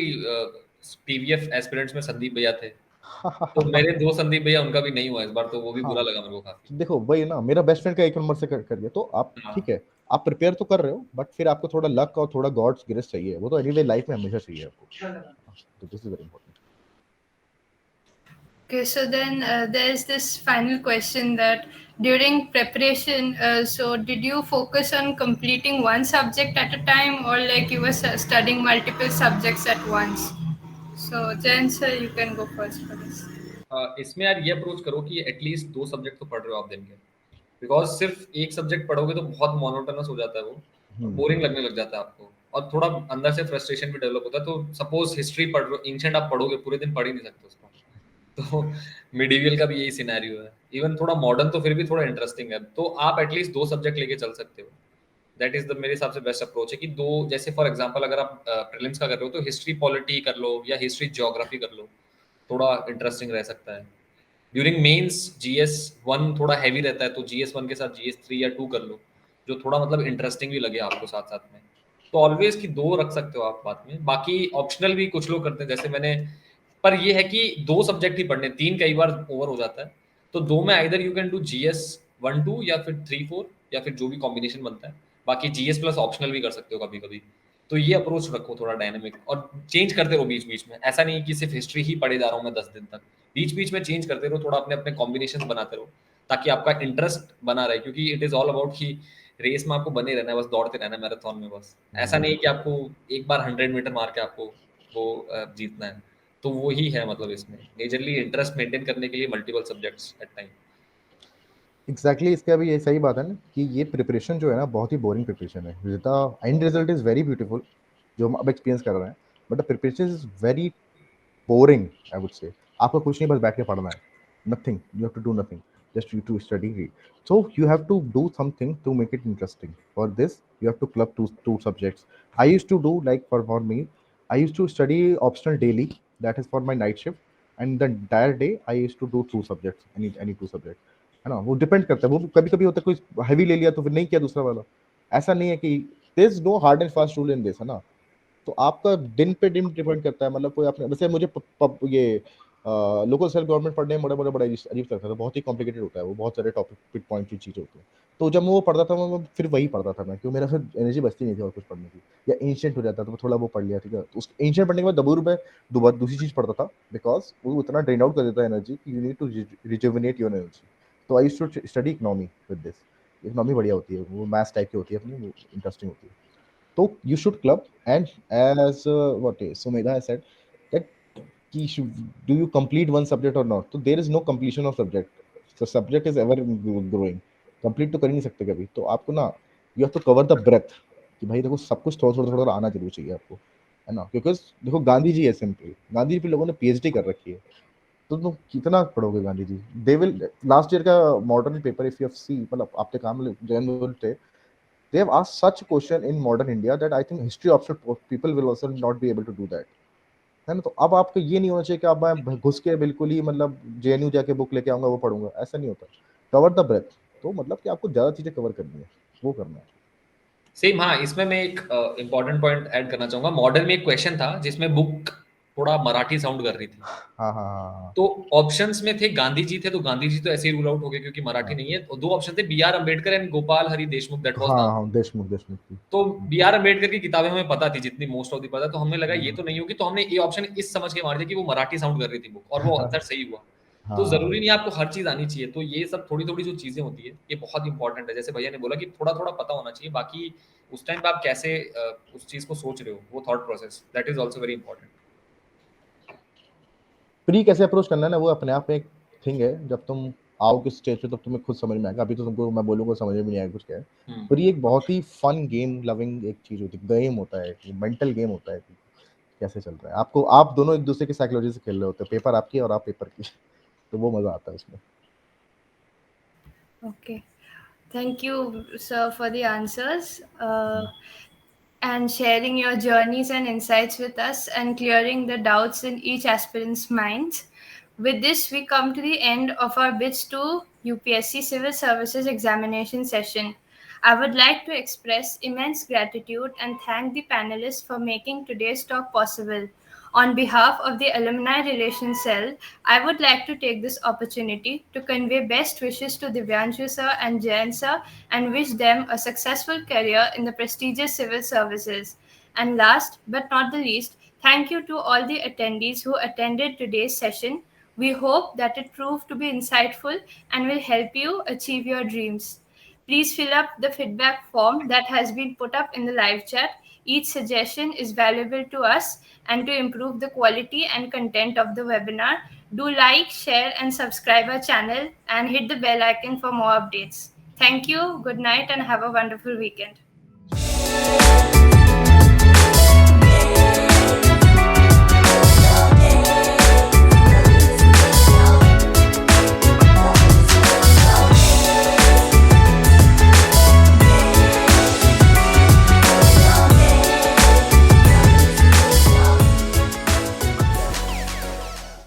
पीवीएफ एस्पिरेंट्स में संदीप भैया थे, तो हाँ मेरे दो संदीप भैया उनका भी नहीं हुआ इस बार, तो वो भी बुरा हाँ। लगा मेरे को काफी। तो देखो वही ना, मेरा बेस्ट फ्रेंड का 1 नंबर से कर गया, तो आप ठीक हाँ। है, आप प्रिपेयर तो कर रहे हो, बट फिर आपको थोड़ा लक और थोड़ा गॉड्स ग्रेस चाहिए, वो तो एनीवे लाइफ में हमेशा चाहिए आपको। तो this is very important. Okay, so then there's this final question that during preparation, so did you focus on completing one subject at a time, or like you were studying multiple subjects at once? So, Jen, sir, you can go first for this. इसमें यार ये approach करो कि at least दो subject तो पढ़ रहे हो आप दिन के, बिकॉज सिर्फ एक सब्जेक्ट पढ़ोगे तो बहुत मोनोटोनस हो जाता है वो, और हम्म बोरिंग लगने लग जाता है आपको, और थोड़ा अंदर से फ्रस्ट्रेशन भी डेवलप होता है। तो सपोज हिस्ट्री पढ़ रहे हो, एंशिएंट आप पढ़ोगे, पूरे दिन पढ़ ही नहीं सकते उसको, तो मिडिवियल का भी यही सिनेरियो है। इवन थोड़ा मॉडर्न तो फिर भी थोड़ा इंटरेस्टिंग है, तो आप एटलीस्ट दो सब्जेक्ट लेके चल सकते हो। दैट इज द मेरे हिसाब से बेस्ट अप्रोच है कि दो, जैसे फॉर एग्जांपल अगर आप प्रीलिम्स का कर रहे हो तो हिस्ट्री पॉलिटी कर लो या हिस्ट्री ज्योग्राफी कर लो, थोड़ा इंटरेस्टिंग रह सकता है। ड्यूरिंग मेंस जीएस वन थोड़ा हैवी रहता है, तो जीएस वन के साथ जीएस थ्री या टू कर लो, जो थोड़ा मतलब इंटरेस्टिंग भी लगे आपको साथ साथ में। तो ऑलवेज की दो रख सकते हो आप बात में, बाकी ऑप्शनल भी कुछ लोग करते हैं जैसे मैंने। पर ये है कि दो सब्जेक्ट ही पढ़ने, तीन कई बार ओवर हो जाता है, तो दो में either you can do GS one two या फिर थ्री फोर, या फिर जो भी कॉम्बिनेशन बनता है। बाकी जीएस प्लस ऑप्शनल भी कर सकते हो कभी कभी। तो ये अप्रोच रखो थोड़ा डायनेमिक, और चेंज करते रहो बीच बीच में। ऐसा नहीं कि सिर्फ हिस्ट्री ही पढ़े जा रहा हूँ मैं 10 दिन तक, बीच बीच में चेंज करते रहो, थोड़ा अपने अपने कॉम्बिनेशन बनाते रहो, ताकि आपका इंटरेस्ट बना रहे। क्योंकि इट इज ऑल अबाउट कि रेस में आपको बने रहना है, बस दौड़ते रहना है मैराथन में बस। ऐसा नहीं कि आपको एक बार 100 मीटर मार के आपको वो जीतना है। तो वो ही है मतलब, इसमें मेजरली इंटरेस्ट मेंटेन करने के लिए multiple subjects at time. Exactly इसका भी ये सही बात है ना, कि ये प्रिपरेशन जो है ना बहुत ही बोरिंग प्रिपरेशन है। The end result is very beautiful, जो हम अब एक्सपीरियंस कर रहे हैं, but the preparation is very boring I would say. आपको कुछ नहीं, बस बैठ के पढ़ना है, nothing, you have to do nothing, just you to study. So you have to do something to make it interesting. For this, you have to club two subjects. I used to do like for me, I used to study optional daily. That is for my night shift, and the entire day I used to do two subjects, any two subjects. है ना, वो depend करता है, वो कभी कभी होता है कोई हैवी ले लिया तो फिर नहीं किया दूसरा वाला। ऐसा नहीं है कि there is no hard and fast rule in this, है ना। तो आपका दिन पे दिन डिपेंड करता है, मतलब कोई आपने, वैसे मुझे ये लोकल सेल्फ गवर्नमेंट पढ़ने में बड़ा अजीब लगता था, बहुत ही कॉम्प्लिकेटेड होता है वो, बहुत सारे टॉपिक पिक पॉइंट की चीज़ होती है। तो जब मैं वो पढ़ता था मैं फिर वही पढ़ता था मैं, क्योंकि मेरा फिर एनर्जी बचती नहीं थी और कुछ पढ़ने की। या एंशिएंट हो जाता तो थोड़ा वो पढ़ लिया, ठीक है, तो उस एंशिएंट पढ़ने के बाद दबूर में दोबारा दूसरी चीज़ पढ़ता था, बिकॉज वो उतना ड्रेन आउट कर देता है एनर्जी कि you need to rejuvenate your energy. तो I used to study economy with this. Economy बढ़िया होती है, वो मैथ्स टाइप की होती है अपनी, वो इंटरेस्टिंग होती है। So you should club, and as what is Sumedha has said, that do you complete one subject or not? So there is no completion of subject. The subject is ever growing. Complete तो कर ही नहीं सकते कभी, तो आपको ना you have to cover the breadth, कि भाई देखो सब कुछ थोड़ा थोड़ा थोड़ा आना जरूर चाहिए आपको, है ना। क्योंकि देखो गांधी जी है, सिंपली गांधी जी पे लोगों ने पीएचडी कर रखी है, तो तुम कितना पढ़ोगे Gandhi ji. They will, last year का modern paper if you have see, मतलब आपके काम जैन थे, they have asked such a question in modern India that I think history optional people will also not be able to do that, है ना। तो अब आपको ये नहीं होना चाहिए कि अब मैं घुस के बिल्कुल ही मतलब जेएनयू जाके बुक लेके आऊंगा वो पढ़ूंगा, ऐसा नहीं होता। कवर द ब्रेथ, तो मतलब कि आपको ज्यादा चीजें कवर करनी है, वो करना है। सेम, हाँ, इसमें मैं एक इम्पॉर्टेंट पॉइंट ऐड करना चाहूंगा। मॉडर्न में एक क्वेश्चन था जिसमें बुक थोड़ा मराठी साउंड कर रही थी, हाँ हाँ हाँ तो ऑप्शंस में थे गांधी जी थे, तो गांधी जी तो ऐसे ही रूल आउट हो गए क्योंकि मराठी हाँ नहीं है। और दो ऑप्शन थे, B R Ambedkar and Gopal Hari Deshmukh, that was हाँ द हाँ आंसर। हाँ, देशमुख देशमुख की। तो बी आर अम्बेडकर की किताबें हमें पता थी जितनी, मोस्ट ऑफ दी पता, तो हमने लगा ये तो नहीं होगी, तो हमने ये ऑप्शन इस समझ के मार दिया कि वो मराठी साउंड कर रही थी बुक, और वो आंसर सही हुआ। तो हाँ जरूरी नहीं आपको हर चीज आनी चाहिए। तो ये सब थोड़ी थोड़ी जो चीजें होती है ये बहुत इंपॉर्टेंट है। जैसे भैया ने बोला कि थोड़ा थोड़ा पता होना चाहिए, बाकी उस टाइम पे आप कैसे उस चीज को सोच रहे हो, वो thought process, that is also very important. Pre कैसे अप्रोच करना है ना, वो अपने आप में एक थिंग है। जब तुम आओगे स्टेज पे तब तुम्हें खुद समझ में आएगा। अभी तो तुमको मैं बोलूंगा समझ में नहीं आएगा कुछ क्या है। हम्म, प्री एक बहुत ही फन गेम लविंग एक चीज होती है, गेम होता है, मेंटल गेम होता है कि कैसे चल रहा है। आपको आप दोनों एक दूसरे की साइकोलॉजी से खेल रहे होते हैं, पेपर आपकी और आप पेपर की। तो वो मजा आता है उसमें। Okay. Thank you, sir, for the answers and sharing your journeys and insights with us and clearing the doubts in each aspirant's minds. With this, we come to the end of our BITS 2 UPSC Civil Services examination session. I would like to express immense gratitude and thank the panelists for making today's talk possible. On behalf of the Alumni Relations Cell, I would like to take this opportunity to convey best wishes to Divyanshu sir and Jayan sir and wish them a successful career in the prestigious civil services. And last but not the least, thank you to all the attendees who attended today's session. We hope that it proved to be insightful and will help you achieve your dreams. Please fill up the feedback form that has been put up in the live chat. Each suggestion is valuable to us and to improve the quality and content of the webinar. Do like, share, and subscribe our channel and hit the bell icon for more updates. Thank you, good night, and have a wonderful weekend.